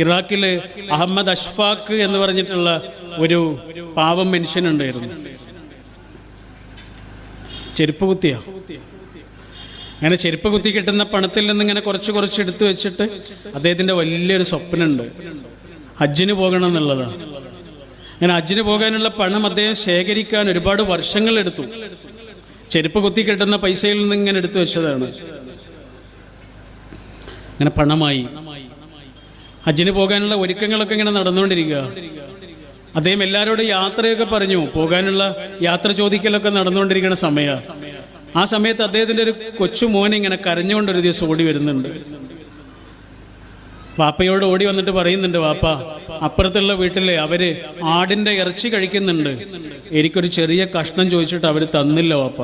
ഇറാഖിൽ അഹമ്മദ് അഷ്ഫാഖ് എന്ന് പറഞ്ഞിട്ടുള്ള ഒരു പാവം മനുഷ്യനുണ്ടായിരുന്നു. ചെരുപ്പ് കുത്തിയ. അങ്ങനെ ചെരുപ്പ് കുത്തി കിട്ടുന്ന പണത്തിൽ നിന്ന് ഇങ്ങനെ കുറച്ച് എടുത്തു വെച്ചിട്ട് അദ്ദേഹത്തിൻ്റെ വലിയൊരു സ്വപ്നമുണ്ട്, ഹജ്ജിന് പോകണം എന്നുള്ളതാണ്. അങ്ങനെ ഹജ്ജിന് പോകാനുള്ള പണം അദ്ദേഹം ശേഖരിക്കാൻ ഒരുപാട് വർഷങ്ങളെടുത്തു. ചെരുപ്പ് കുത്തി കിട്ടുന്ന പൈസയിൽ നിന്ന് ഇങ്ങനെ എടുത്തു വെച്ചതാണ്. അങ്ങനെ പണമായി. ഹജ്ജിന് പോകാനുള്ള ഒരുക്കങ്ങളൊക്കെ ഇങ്ങനെ നടന്നുകൊണ്ടിരിക്കുക. അദ്ദേഹം എല്ലാവരോടും യാത്രയൊക്കെ പറഞ്ഞു, പോകാനുള്ള യാത്ര ചോദിക്കലൊക്കെ നടന്നുകൊണ്ടിരിക്കുന്ന സമയമാണ്. ആ സമയത്ത് അദ്ദേഹത്തിൻ്റെ ഒരു കൊച്ചു മോനെ ഇങ്ങനെ കരഞ്ഞുകൊണ്ടൊരു ദിവസം ഓടി വരുന്നുണ്ട്. വാപ്പയോട് ഓടി വന്നിട്ട് പറയുന്നുണ്ട്, വാപ്പ, അപ്പുറത്തുള്ള വീട്ടിലെ അവര് ആടിൻ്റെ ഇറച്ചി കഴിക്കുന്നുണ്ട്, എനിക്കൊരു ചെറിയ കഷ്ണം ചോദിച്ചിട്ട് അവർ തന്നില്ല വാപ്പ.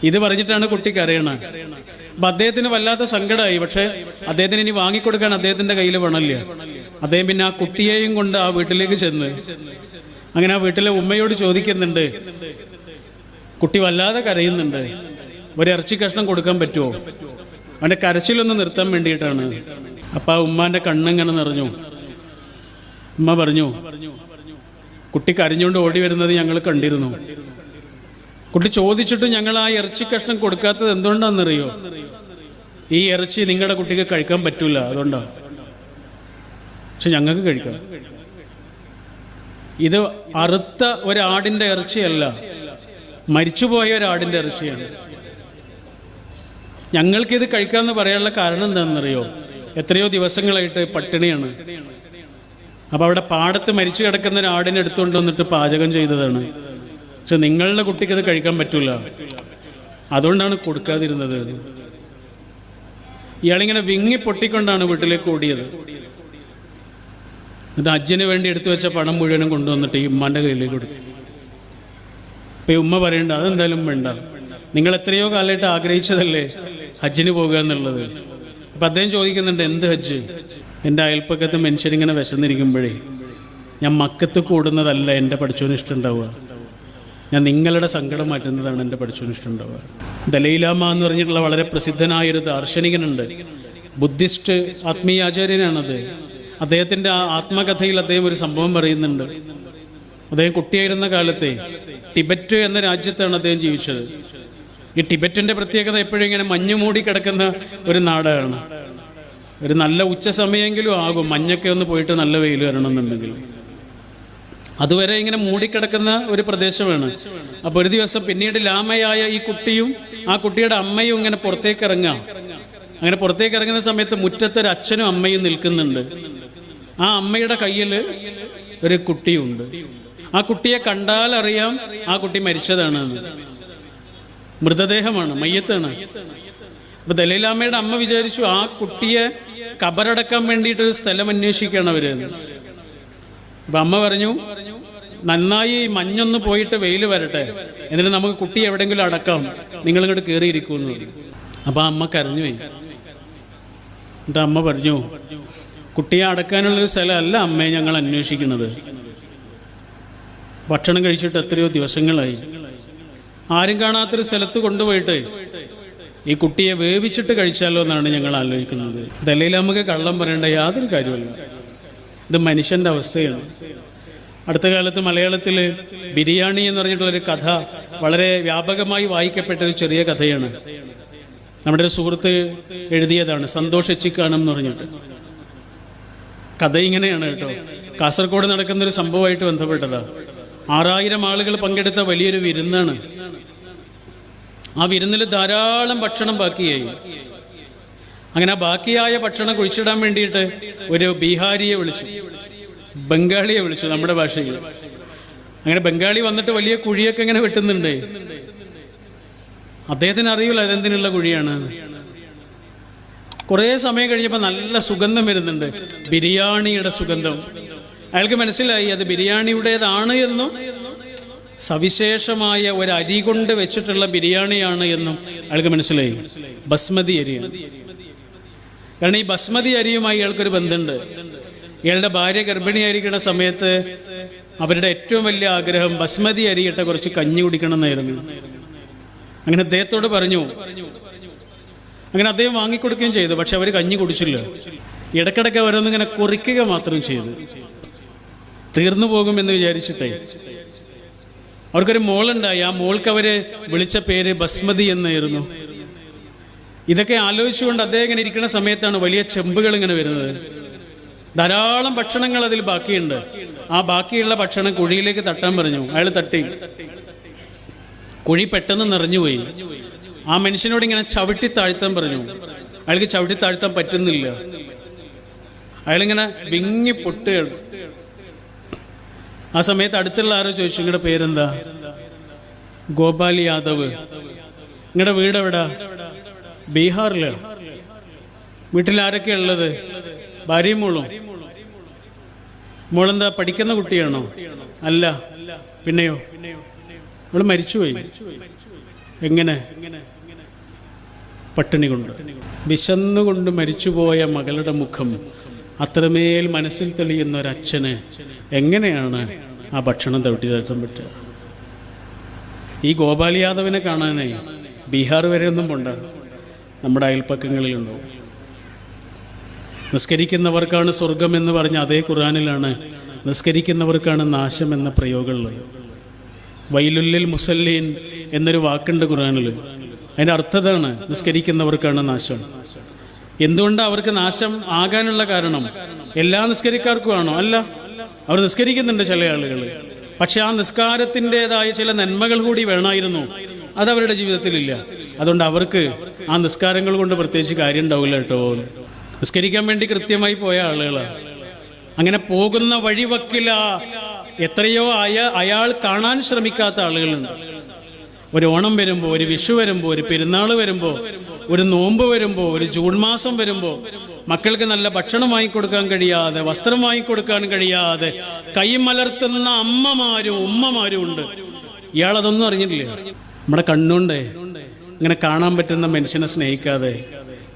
ഇത് പറഞ്ഞിട്ടാണ് കുട്ടി കരയണത്. അപ്പം അദ്ദേഹത്തിന് വല്ലാത്ത സങ്കടമായി. പക്ഷേ അദ്ദേഹത്തിന് ഇനി വാങ്ങിക്കൊടുക്കാൻ അദ്ദേഹത്തിൻ്റെ കയ്യിൽ പണമില്ല. അദ്ദേഹം പിന്നെ ആ കുട്ടിയെയും കൊണ്ട് ആ വീട്ടിലേക്ക് ചെന്ന് അങ്ങനെ ആ വീട്ടിലെ ഉമ്മയോട് ചോദിക്കുന്നുണ്ട്, കുട്ടി വല്ലാതെ കരയുന്നുണ്ട്, ഒരു ഇറച്ചി കഷ്ണം കൊടുക്കാൻ പറ്റുമോ? അവൻ്റെ കരച്ചിലൊന്ന് നിർത്താൻ വേണ്ടിയിട്ടാണ്. അപ്പം ആ ഉമ്മാൻ്റെ കണ്ണിങ്ങനെ നിറഞ്ഞു. ഉമ്മ പറഞ്ഞു, കുട്ടി കരഞ്ഞുകൊണ്ട് ഓടി വരുന്നത് ഞങ്ങൾ കണ്ടിരുന്നു. കുട്ടി ചോദിച്ചിട്ട് ഞങ്ങൾ ആ ഇറച്ചി കഷ്ണം കൊടുക്കാത്തത് എന്തുകൊണ്ടാണെന്നറിയോ? ഈ ഇറച്ചി നിങ്ങളുടെ കുട്ടിക്ക് കഴിക്കാൻ പറ്റൂല, അതുകൊണ്ടാണ്. പക്ഷെ ഞങ്ങൾക്ക് കഴിക്കാം. ഇത് അറുത്ത ഒരാടിൻ്റെ ഇറച്ചിയല്ല, മരിച്ചുപോയ ഒരാടിൻ്റെ ഇറച്ചിയാണ്. ഞങ്ങൾക്കിത് കഴിക്കാമെന്ന് പറയാനുള്ള കാരണം എന്താണെന്നറിയോ? എത്രയോ ദിവസങ്ങളായിട്ട് പട്ടിണിയാണ്. അപ്പം അവിടെ പാടത്ത് മരിച്ചു കിടക്കുന്ന ഒരു ആടിനെ എടുത്തുകൊണ്ട് വന്നിട്ട് പാചകം ചെയ്തതാണ്. പക്ഷെ നിങ്ങളുടെ കുട്ടിക്ക് ഇത് കഴിക്കാൻ പറ്റൂല, അതുകൊണ്ടാണ് കൊടുക്കാതിരുന്നത്. ഇയാളിങ്ങനെ വിങ്ങി പൊട്ടിക്കൊണ്ടാണ് വീട്ടിലേക്ക് ഓടിയത്. എന്നിട്ട് ഹജ്ജിന് വേണ്ടി എടുത്തു വെച്ച പണം മുഴുവനും കൊണ്ടുവന്നിട്ട് ഈ ഉമ്മാൻ്റെ കയ്യിലേക്ക് കൊടുത്തു. അപ്പം ഈ ഉമ്മ പറയണ്ട, അതെന്തായാലും വേണ്ട, നിങ്ങൾ എത്രയോ കാലമായിട്ട് ആഗ്രഹിച്ചതല്ലേ ഹജ്ജിന് പോകുക എന്നുള്ളത്. അപ്പം അദ്ദേഹം ചോദിക്കുന്നുണ്ട്, എന്ത് ഹജ്ജ്? എൻ്റെ അയൽപ്പക്കത്ത് മനുഷ്യരിങ്ങനെ വിശന്നിരിക്കുമ്പോഴേ ഞാൻ മക്കത്ത് കൂടുന്നതല്ല എൻ്റെ പഠിച്ചോന് ഇഷ്ടമുണ്ടാവുക, ഞാൻ നിങ്ങളുടെ സങ്കടം മാറ്റുന്നതാണ് എൻ്റെ പഠിച്ചോന് ഇഷ്ടമുണ്ടാവുക. ദലൈലാമ എന്ന് പറഞ്ഞിട്ടുള്ള വളരെ പ്രസിദ്ധനായൊരു ദാർശനികനുണ്ട്, ബുദ്ധിസ്റ്റ് ആത്മീയാചാര്യനാണത്. അദ്ദേഹത്തിൻ്റെ ആ ആത്മകഥയിൽ അദ്ദേഹം ഒരു സംഭവം പറയുന്നുണ്ട്. അദ്ദേഹം കുട്ടിയായിരുന്ന കാലത്തെ ടിബറ്റ് എന്ന രാജ്യത്താണ് അദ്ദേഹം ജീവിച്ചത്. ഈ ടിബറ്റിൻ്റെ പ്രത്യേകത എപ്പോഴും ഇങ്ങനെ മഞ്ഞ് മൂടി കിടക്കുന്ന ഒരു നാടാണ്. ഒരു നല്ല ഉച്ച സമയമെങ്കിലും ആകും മഞ്ഞൊക്കെ ഒന്ന് പോയിട്ട് നല്ല വെയിൽ വരണമെന്നുണ്ടെങ്കിൽ. അതുവരെ ഇങ്ങനെ മൂടിക്കിടക്കുന്ന ഒരു പ്രദേശമാണ്. അപ്പോൾ ഒരു ദിവസം പിന്നീട് ലാമയായ ഈ കുട്ടിയും ആ കുട്ടിയുടെ അമ്മയും ഇങ്ങനെ പുറത്തേക്ക് ഇറങ്ങാം. അങ്ങനെ പുറത്തേക്ക് ഇറങ്ങുന്ന സമയത്ത് മുറ്റത്തൊരു അച്ഛനും അമ്മയും നിൽക്കുന്നുണ്ട്. ആ അമ്മയുടെ കയ്യിൽ ഒരു കുട്ടിയുണ്ട്. ആ കുട്ടിയെ കണ്ടാൽ അറിയാം ആ കുട്ടി മരിച്ചതാണ്, മൃതദേഹമാണ്, മയ്യത്താണ്. അപ്പൊ ദലൈലാമയുടെ അമ്മ വിചാരിച്ചു ആ കുട്ടിയെ കബറടക്കാൻ വേണ്ടിയിട്ടൊരു സ്ഥലം അന്വേഷിക്കണം അവര്. അപ്പൊ അമ്മ പറഞ്ഞു, നന്നായി മഞ്ഞൊന്ന് പോയിട്ട് വെയിൽ വരട്ടെ, എന്നിട്ട് നമുക്ക് കുട്ടി എവിടെയെങ്കിലും അടക്കാം, നിങ്ങളിങ്ങോട്ട് കയറിയിരിക്കുമെന്ന് പറഞ്ഞു. അപ്പൊ അമ്മ കരഞ്ഞുപോയി. എന്നിട്ട് അമ്മ പറഞ്ഞു, കുട്ടിയെ അടക്കാനുള്ളൊരു സ്ഥലമല്ല അമ്മയെ ഞങ്ങൾ അന്വേഷിക്കുന്നത്. ഭക്ഷണം കഴിച്ചിട്ട് എത്രയോ ദിവസങ്ങളായി, ആരും കാണാത്തൊരു സ്ഥലത്ത് കൊണ്ടുപോയിട്ട് ഈ കുട്ടിയെ വേവിച്ചിട്ട് കഴിച്ചാലോ എന്നാണ് ഞങ്ങൾ ആലോചിക്കുന്നത്. ദലൈലാമക്ക് കള്ളം പറയേണ്ട യാതൊരു കാര്യമല്ല, ഇത് മനുഷ്യൻ്റെ അവസ്ഥയാണ്. അടുത്ത കാലത്ത് മലയാളത്തിൽ ബിരിയാണി എന്ന് പറഞ്ഞിട്ടുള്ളൊരു കഥ വളരെ വ്യാപകമായി വായിക്കപ്പെട്ടൊരു ചെറിയ കഥയാണ്. നമ്മുടെ ഒരു സുഹൃത്ത് എഴുതിയതാണ്, സന്തോഷ് എച്ചിക്കാനം എന്ന് പറഞ്ഞിട്ട്. കഥ ഇങ്ങനെയാണ് കേട്ടോ, കാസർഗോഡ് നടക്കുന്നൊരു സംഭവമായിട്ട് ബന്ധപ്പെട്ടതാണ്. 6000 ആളുകൾ പങ്കെടുത്ത വലിയൊരു വിരുന്നാണ്. ആ വിരുന്നിൽ ധാരാളം ഭക്ഷണം ബാക്കിയായി. അങ്ങനെ ആ ബാക്കിയായ ഭക്ഷണം കുഴിച്ചിടാൻ വേണ്ടിയിട്ട് ഒരു ബീഹാരിയെ വിളിച്ചു, ബംഗാളിയെ വിളിച്ചു നമ്മുടെ ഭാഷയിൽ. അങ്ങനെ ബംഗാളി വന്നിട്ട് വലിയ കുഴിയൊക്കെ ഇങ്ങനെ വെട്ടുന്നുണ്ട്. അദ്ദേഹത്തിന് അറിയില്ല അതെന്തിനുള്ള കുഴിയാണ്. കുറേ സമയം കഴിഞ്ഞപ്പോൾ നല്ല സുഗന്ധം വരുന്നുണ്ട്, ബിരിയാണിയുടെ സുഗന്ധം. അയാൾക്ക് മനസ്സിലായി അത് ബിരിയാണിയുടേതാണ് എന്നും സവിശേഷമായ ഒരു അരി കൊണ്ട് വെച്ചിട്ടുള്ള ബിരിയാണിയാണ് എന്നും അയാൾക്ക് മനസ്സിലായി. ബസ്മതി അരിയാണ്. കാരണം ഈ ബസ്മതി അരിയുമായി ഇയാൾക്കൊരു ബന്ധമുണ്ട്. ഇയാളുടെ ഭാര്യ ഗർഭിണിയായിരിക്കുന്ന സമയത്ത് അവരുടെ ഏറ്റവും വലിയ ആഗ്രഹം ബസ്മതി അരിയിട്ട കുറച്ച് കഞ്ഞി കുടിക്കണം എന്നായിരുന്നു. അങ്ങനെ അദ്ദേഹത്തോട് പറഞ്ഞു. അങ്ങനെ അദ്ദേഹം വാങ്ങിക്കൊടുക്കുകയും ചെയ്തു. പക്ഷെ അവർ കഞ്ഞി കുടിച്ചില്ല. ഇടക്കിടക്ക് ഓരോന്നിങ്ങനെ കുറിക്കുക മാത്രം ചെയ്ത് തീർന്നു പോകുമെന്ന് വിചാരിച്ചിട്ടേ അവർക്കൊരു മോളുണ്ടായി. ആ മോൾക്ക് അവര് വിളിച്ച പേര് ബസ്മതി എന്നായിരുന്നു. ഇതൊക്കെ ആലോചിച്ചുകൊണ്ട് അദ്ദേഹം ഇങ്ങനെ ഇരിക്കുന്ന സമയത്താണ് വലിയ ചെമ്പുകൾ ഇങ്ങനെ വരുന്നത്. ധാരാളം ഭക്ഷണങ്ങൾ അതിൽ ബാക്കിയുണ്ട്. ആ ബാക്കിയുള്ള ഭക്ഷണം കുഴിയിലേക്ക് തട്ടാൻ പറഞ്ഞു. അയാൾ തട്ടി. കുഴി പെട്ടെന്ന് നിറഞ്ഞുപോയി. ആ മനുഷ്യനോട് ഇങ്ങനെ ചവിട്ടി താഴ്ത്താൻ പറഞ്ഞു. അയാൾക്ക് ചവിട്ടി താഴ്ത്താൻ പറ്റുന്നില്ല. അയാളിങ്ങനെ വിങ്ങി പൊട്ടുകയാണ്. ആ സമയത്ത് അടുത്തുള്ള ആരോ ചോദിച്ചു, നിങ്ങളുടെ പേരെന്താ? ഗോപാൽ യാദവ്. നിങ്ങളുടെ വീട് എവിടാ? ബീഹാറില്. വീട്ടിൽ ആരൊക്കെ ഉള്ളത്? ഭാര്യയും മോളും. മോളെന്താ പഠിക്കുന്ന കുട്ടിയാണോ? അല്ല. പിന്നെയോ? അവള് മരിച്ചുപോയി. എങ്ങനെ? പട്ടിണി കൊണ്ട്, വിശന്നുകൊണ്ട് മരിച്ചുപോയ മകളുടെ മുഖം അത്രമേൽ മനസ്സിൽ തെളിയുന്ന ഒരച്ഛന് എങ്ങനെയാണ് ആ ഭക്ഷണം തവിട്ടി തട്ടാൻ പറ്റുക? ഈ ഗോപാൽ യാദവിനെ കാണാനേ ബീഹാർ വരെ ഒന്നും പോണ്ട, നമ്മുടെ അയൽപ്പക്കങ്ങളിലുണ്ടാവും. നിസ്കരിക്കുന്നവർക്കാണ് സ്വർഗം എന്ന് പറഞ്ഞ അതേ ഖുർആനിലാണ് നിസ്കരിക്കുന്നവർക്കാണ് നാശം എന്ന പ്രയോഗമുള്ളത്. വൈലുല്ലിൽ മുസല്ലീൻ എന്നൊരു വാക്കുണ്ട് ഖുർആനിൽ. അതിൻ്റെ അർത്ഥതാണ് നിസ്കരിക്കുന്നവർക്കാണ് നാശം. എന്തുകൊണ്ടാണ് അവർക്ക് നാശം ആകാനുള്ള കാരണം? എല്ലാ നിസ്കരിക്കാർക്കുമാണോ? അല്ല. അവർ നിസ്കരിക്കുന്നുണ്ട് ചില ആളുകൾ. പക്ഷെ ആ നിസ്കാരത്തിൻ്റെതായ ചില നന്മകൾ കൂടി വേണമായിരുന്നു. അതവരുടെ ജീവിതത്തിലില്ല. അതുകൊണ്ട് അവർക്ക് ആ നിസ്കാരങ്ങൾ കൊണ്ട് പ്രത്യേകിച്ച് കാര്യം ഉണ്ടാവില്ല കേട്ടോ. നിസ്കരിക്കാൻ വേണ്ടി കൃത്യമായി പോയ ആളുകളാണ്. അങ്ങനെ പോകുന്ന വഴിവക്കില എത്രയോ അയാൾ കാണാൻ ശ്രമിക്കാത്ത ആളുകളുണ്ട്. ഒരു ഓണം വരുമ്പോൾ, ഒരു വിഷു വരുമ്പോൾ, ഒരു പെരുന്നാൾ വരുമ്പോൾ, ഒരു നോമ്പ് വരുമ്പോൾ, ഒരു ജൂൺ മാസം വരുമ്പോൾ മക്കൾക്ക് നല്ല ഭക്ഷണം വാങ്ങിക്കൊടുക്കാൻ കഴിയാതെ, വസ്ത്രം വാങ്ങിക്കൊടുക്കാൻ കഴിയാതെ കൈമലർത്തുന്ന അമ്മമാരും ഉമ്മമാരും ഉണ്ട്. ഇയാളതൊന്നും അറിഞ്ഞിട്ടില്ല. നമ്മുടെ കണ്ണുണ്ടേ ഇങ്ങനെ കാണാൻ പറ്റുന്ന മനുഷ്യനെ സ്നേഹിക്കാതെ,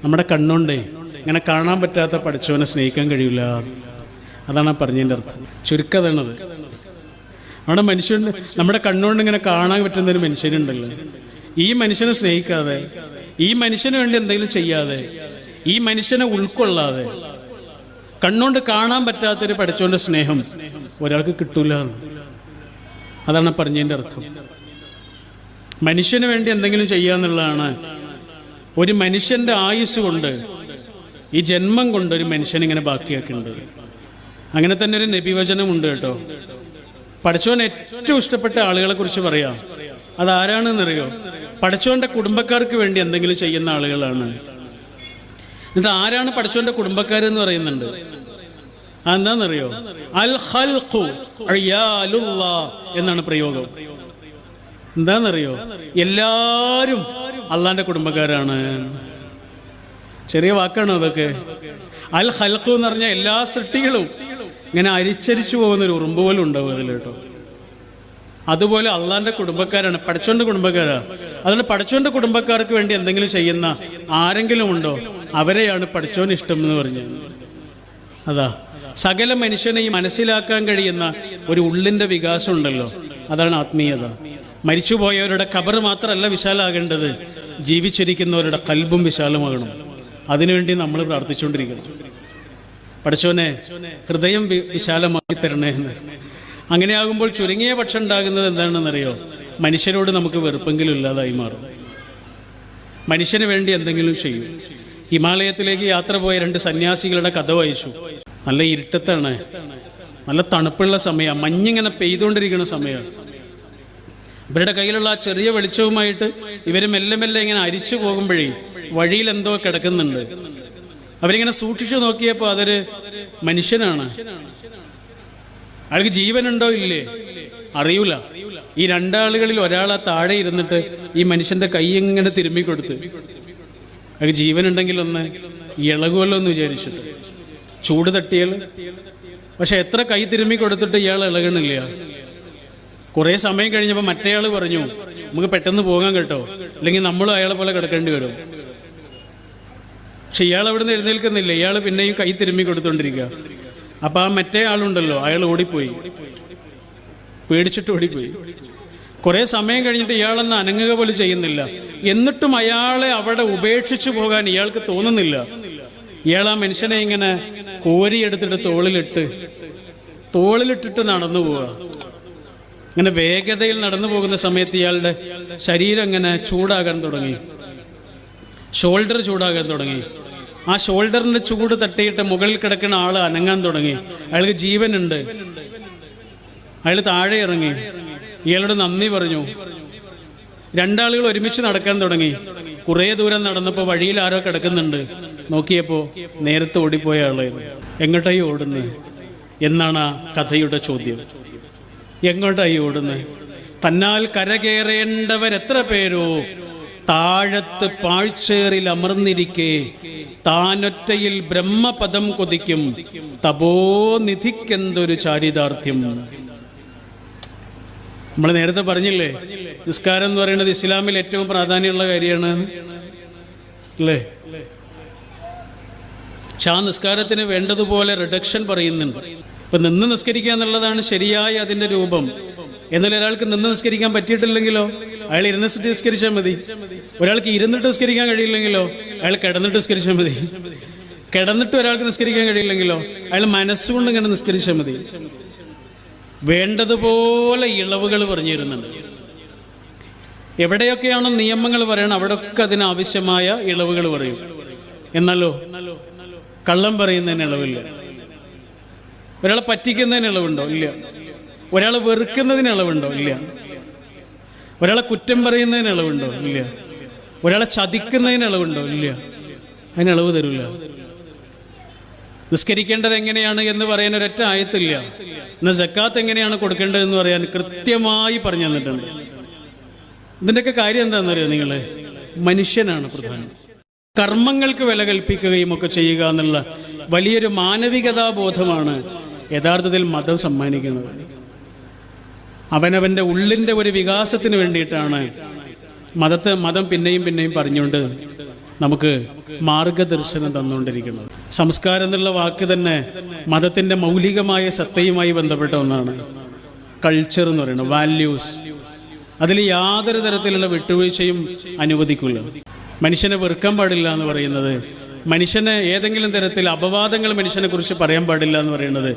നമ്മുടെ കണ്ണുണ്ടേ ഇങ്ങനെ കാണാൻ പറ്റാത്ത പഠിച്ചവനെ സ്നേഹിക്കാൻ കഴിയില്ല. അതാണ് ആ പറഞ്ഞതിൻ്റെ അർത്ഥം. ചുരുക്കതാണത്. അവിടെ മനുഷ്യൻ നമ്മുടെ കണ്ണുകൊണ്ട് ഇങ്ങനെ കാണാൻ പറ്റുന്നൊരു മനുഷ്യനുണ്ടല്ലോ. ഈ മനുഷ്യനെ സ്നേഹിക്കാതെ, ഈ മനുഷ്യന് വേണ്ടി എന്തെങ്കിലും ചെയ്യാതെ, ഈ മനുഷ്യനെ ഉൾക്കൊള്ളാതെ, കണ്ണുകൊണ്ട് കാണാൻ പറ്റാത്തൊരു പഠിച്ചവൻ്റെ സ്നേഹം ഒരാൾക്ക് കിട്ടൂല. അതാണ് പറഞ്ഞതിൻ്റെ അർത്ഥം. മനുഷ്യന് വേണ്ടി എന്തെങ്കിലും ചെയ്യാന്നുള്ളതാണ്. ഒരു മനുഷ്യൻ്റെ ആയുസ് കൊണ്ട്, ഈ ജന്മം കൊണ്ട് ഒരു മനുഷ്യനിങ്ങനെ ബാക്കിയാക്കുന്നുണ്ട്. അങ്ങനെ തന്നെ ഒരു നബിവചനമുണ്ട് കേട്ടോ. പഠിച്ചവൻ ഏറ്റവും ഇഷ്ടപ്പെട്ട ആളുകളെ കുറിച്ച് പറയാം. അതാരാണെന്നറിയോ? പഠിച്ചവന്റെ കുടുംബക്കാർക്ക് വേണ്ടി എന്തെങ്കിലും ചെയ്യുന്ന ആളുകളാണ്. എന്നിട്ട് ആരാണ് പഠിച്ചവന്റെ കുടുംബക്കാരെന്ന് പറയുന്നുണ്ട്? അതെന്താണെന്നറിയോ? അൽ ഖൽഖു അയാലുല്ലാഹ് എന്നാണ് പ്രയോഗം. എന്താണെന്നറിയോ? എല്ലാവരും അള്ളാന്റെ കുടുംബക്കാരാണ്. ചെറിയ വാക്കാണോ അതൊക്കെ? അൽ ഖൽഖു എന്ന് പറഞ്ഞാൽ എല്ലാ സൃഷ്ടികളും ഇങ്ങനെ അരിച്ചരിച്ചു പോകുന്നൊരു ഉറുമ്പ് പോലും ഉണ്ടാവും അതിൽ കേട്ടോ. അതുപോലെ അള്ളാന്റെ കുടുംബക്കാരാണ്, പഠിച്ചോന്റെ കുടുംബക്കാരാണ്. അതുകൊണ്ട് പഠിച്ചോന്റെ കുടുംബക്കാർക്ക് വേണ്ടി എന്തെങ്കിലും ചെയ്യുന്ന ആരെങ്കിലും ഉണ്ടോ? അവരെയാണ് പഠിച്ചോന് ഇഷ്ടം എന്ന് പറഞ്ഞത്. അതാ സകല മനുഷ്യനെയും മനസ്സിലാക്കാൻ കഴിയുന്ന ഒരു ഉള്ളിന്റെ വികാസം ഉണ്ടല്ലോ, അതാണ് ആത്മീയത. മരിച്ചുപോയവരുടെ ഖബർ മാത്രമല്ല വിശാലാകേണ്ടത്, ജീവിച്ചിരിക്കുന്നവരുടെ കൽബും വിശാലമാകണം. അതിനുവേണ്ടി നമ്മൾ പ്രാർത്ഥിച്ചുകൊണ്ടിരിക്കണം. പഠിച്ചോനെ ഹൃദയം വിശാലമാക്കി തരണേ എന്ന്. അങ്ങനെയാകുമ്പോൾ ചുരുങ്ങിയ പക്ഷം ഉണ്ടാകുന്നത് എന്താണെന്നറിയോ? മനുഷ്യരോട് നമുക്ക് വെറുപ്പെങ്കിലും ഇല്ലാതായി മാറും. മനുഷ്യന് വേണ്ടി എന്തെങ്കിലും ചെയ്യും. ഹിമാലയത്തിലേക്ക് യാത്ര പോയ 2 സന്യാസികളുടെ കഥ വായിച്ചു. നല്ല ഇരുട്ടത്താണ്, നല്ല തണുപ്പുള്ള സമയമാണ്, മഞ്ഞിങ്ങനെ പെയ്തുകൊണ്ടിരിക്കുന്ന സമയമാണ്. ഇവരുടെ കയ്യിലുള്ള ആ ചെറിയ വെളിച്ചവുമായിട്ട് ഇവർ മെല്ലെ മെല്ലെ ഇങ്ങനെ അരിച്ചു പോകുമ്പോഴേ വഴിയിൽ എന്തോ കിടക്കുന്നുണ്ട്. അവരിങ്ങനെ സൂക്ഷിച്ചു നോക്കിയപ്പോൾ അതൊരു മനുഷ്യനാണ്. അയാൾക്ക് ജീവനുണ്ടോ ഇല്ലേ അറിയൂല. ഈ 2 ആളുകളിൽ ഒരാളാ താഴെ ഇരുന്നിട്ട് ഈ മനുഷ്യന്റെ കൈ ഇങ്ങനെ തിരുമ്മി കൊടുത്ത്, അയാൾക്ക് ജീവനുണ്ടെങ്കിൽ ഒന്ന് ഇളകുമല്ലോ എന്ന് വിചാരിച്ചിട്ട് ചൂട് തട്ടിയാൽ. പക്ഷെ എത്ര കൈ തിരുമ്മി കൊടുത്തിട്ട് ഇയാൾ ഇളകണില്ല. കുറേ സമയം കഴിഞ്ഞപ്പോൾ മറ്റേയാൾ പറഞ്ഞു, നമുക്ക് പെട്ടെന്ന് പോകാൻ കേട്ടോ, അല്ലെങ്കിൽ നമ്മളും അയാളെ പോലെ കിടക്കേണ്ടി വരും. പക്ഷെ ഇയാൾ അവിടെ നിന്ന് എഴുന്നേൽക്കുന്നില്ല. ഇയാൾ പിന്നെയും കൈ തിരുമ്മി കൊടുത്തോണ്ടിരിക്കുക. അപ്പൊ ആ മറ്റേ ആളുണ്ടല്ലോ, അയാൾ ഓടിപ്പോയി, പേടിച്ചിട്ട് ഓടിപ്പോയി. കുറെ സമയം കഴിഞ്ഞിട്ട് ഇയാളെന്ന് അനങ്ങുക പോലും ചെയ്യുന്നില്ല. എന്നിട്ടും അയാളെ അവിടെ ഉപേക്ഷിച്ചു പോകാൻ ഇയാൾക്ക് തോന്നുന്നില്ല. ഇയാൾ ആ മനുഷ്യനെ ഇങ്ങനെ കോരിയെടുത്തിട്ട് തോളിലിട്ടിട്ട് നടന്നു പോവുക. ഇങ്ങനെ വേഗതയിൽ നടന്നു പോകുന്ന സമയത്ത് ഇയാളുടെ ശരീരം ഇങ്ങനെ ചൂടാകാൻ തുടങ്ങി, ഷോൾഡർ ചൂടാകാൻ തുടങ്ങി. ആ ഷോൾഡറിന്റെ ചൂട് തട്ടിയിട്ട് മുകളിൽ കിടക്കുന്ന ആൾ അനങ്ങാൻ തുടങ്ങി. അയാൾക്ക് ജീവനുണ്ട്. അയാൾ താഴെ ഇറങ്ങി, ഇയാളോട് നന്ദി പറഞ്ഞു. രണ്ടാളുകൾ ഒരുമിച്ച് നടക്കാൻ തുടങ്ങി. കുറേ ദൂരം നടന്നപ്പോൾ വഴിയിൽ ആരോ കിടക്കുന്നുണ്ട്. നോക്കിയപ്പോൾ നേരത്തെ ഓടിപ്പോയ ആള്. എങ്ങോട്ടായി ഓടുന്നത് എന്നാണ് ആ കഥയുടെ ചോദ്യം. എങ്ങോട്ടായി ഓടുന്നത്? തന്നാൽ കരകയറേണ്ടവരെത്ര പേരോ താഴത്ത് പാഴ്ചേറിൽ അമർന്നിരിക്കെ താനൊറ്റയിൽ ബ്രഹ്മപദം കൊതിക്കും തപോനിധിക്കെന്തൊരു ചാരിതാർത്ഥ്യം. നമ്മൾ നേരത്തെ പറഞ്ഞില്ലേ, നിസ്കാരം എന്ന് പറയുന്നത് ഇസ്ലാമിൽ ഏറ്റവും പ്രാധാന്യമുള്ള കാര്യമാണ് അല്ലേ? പക്ഷെ ആ നിസ്കാരത്തിന് വേണ്ടതുപോലെ റിഡക്ഷൻ പറയുന്നുണ്ട്. ഇപ്പൊ നിന്ന് നിസ്കരിക്കുക എന്നുള്ളതാണ് ശരിയായ അതിന്റെ രൂപം. എന്നാൽ ഒരാൾക്ക് നിന്ന് നിസ്കരിക്കാൻ പറ്റിയിട്ടില്ലെങ്കിലോ അയാൾ ഇരുന്നിട്ട് നിസ്കരിച്ചാൽ മതി. ഒരാൾക്ക് ഇരുന്നിട്ട് നിസ്കരിക്കാൻ കഴിയില്ലെങ്കിലോ അയാൾ കിടന്നിട്ട് നിസ്കരിച്ചാൽ മതി. കിടന്നിട്ട് ഒരാൾക്ക് നിസ്കരിക്കാൻ കഴിയില്ലെങ്കിലോ അയാൾ മനസ്സുകൊണ്ട് ഇങ്ങനെ നിസ്കരിച്ചാൽ മതി. വേണ്ടതുപോലെ ഇളവുകൾ പറഞ്ഞു തരുന്നുണ്ട്. എവിടെയൊക്കെയാണോ നിയമങ്ങൾ പറയണം അവിടെയൊക്കെ അതിനാവശ്യമായ ഇളവുകൾ പറയും. എന്നാലോ കള്ളം പറയുന്നതിന് ഇളവില്ല. ഒരാളെ പറ്റിക്കുന്നതിന് ഇളവുണ്ടോ? ഇല്ല. ഒരാളെ വെറുക്കുന്നതിന് ഇളവുണ്ടോ? ഇല്ല. ഒരാളെ കുറ്റം പറയുന്നതിന് ഇളവുണ്ടോ? ഇല്ല. ഒരാളെ ചതിക്കുന്നതിന് ഇളവുണ്ടോ? ഇല്ല. അതിന് ഇളവ് തരില്ല. നിസ്കരിക്കേണ്ടത് എങ്ങനെയാണ് എന്ന് പറയാൻ ഒരൊറ്റ ആയത്തില്ല. എന്നാൽ സക്കാത്ത് എങ്ങനെയാണ് കൊടുക്കേണ്ടതെന്ന് പറയാൻ കൃത്യമായി പറഞ്ഞു തന്നിട്ടുണ്ട്. ഇതിൻ്റെയൊക്കെ കാര്യം എന്താണെന്നറിയോ നിങ്ങള്? മനുഷ്യനാണ് പ്രധാനം. കർമ്മങ്ങൾക്ക് വില കൽപ്പിക്കുകയും ഒക്കെ ചെയ്യുക എന്നുള്ള വലിയൊരു മാനവികതാബോധമാണ് യഥാർത്ഥത്തിൽ മതം സമ്മാനിക്കുന്നത്. അവനവൻ്റെ ഉള്ളിൻ്റെ ഒരു വികാസത്തിന് വേണ്ടിയിട്ടാണ് മതം പിന്നെയും പറഞ്ഞുകൊണ്ട് നമുക്ക് മാർഗദർശനം തന്നുകൊണ്ടിരിക്കുന്നത്. സംസ്കാരം എന്നുള്ള വാക്ക് തന്നെ മതത്തിൻ്റെ മൗലികമായ സത്തയുമായി ബന്ധപ്പെട്ട ഒന്നാണ്. കൾച്ചർ എന്ന് പറയുന്നത്, വാല്യൂസ്. അതിൽ യാതൊരു തരത്തിലുള്ള വിട്ടുവീഴ്ചയും അനുവദിക്കില്ല. മനുഷ്യനെ വെറുക്കാൻ പാടില്ല എന്ന് പറയുന്നത്, മനുഷ്യനെ ഏതെങ്കിലും തരത്തിൽ അപവാദങ്ങൾ മനുഷ്യനെ കുറിച്ച് പറയാൻ പാടില്ല എന്ന് പറയുന്നത്,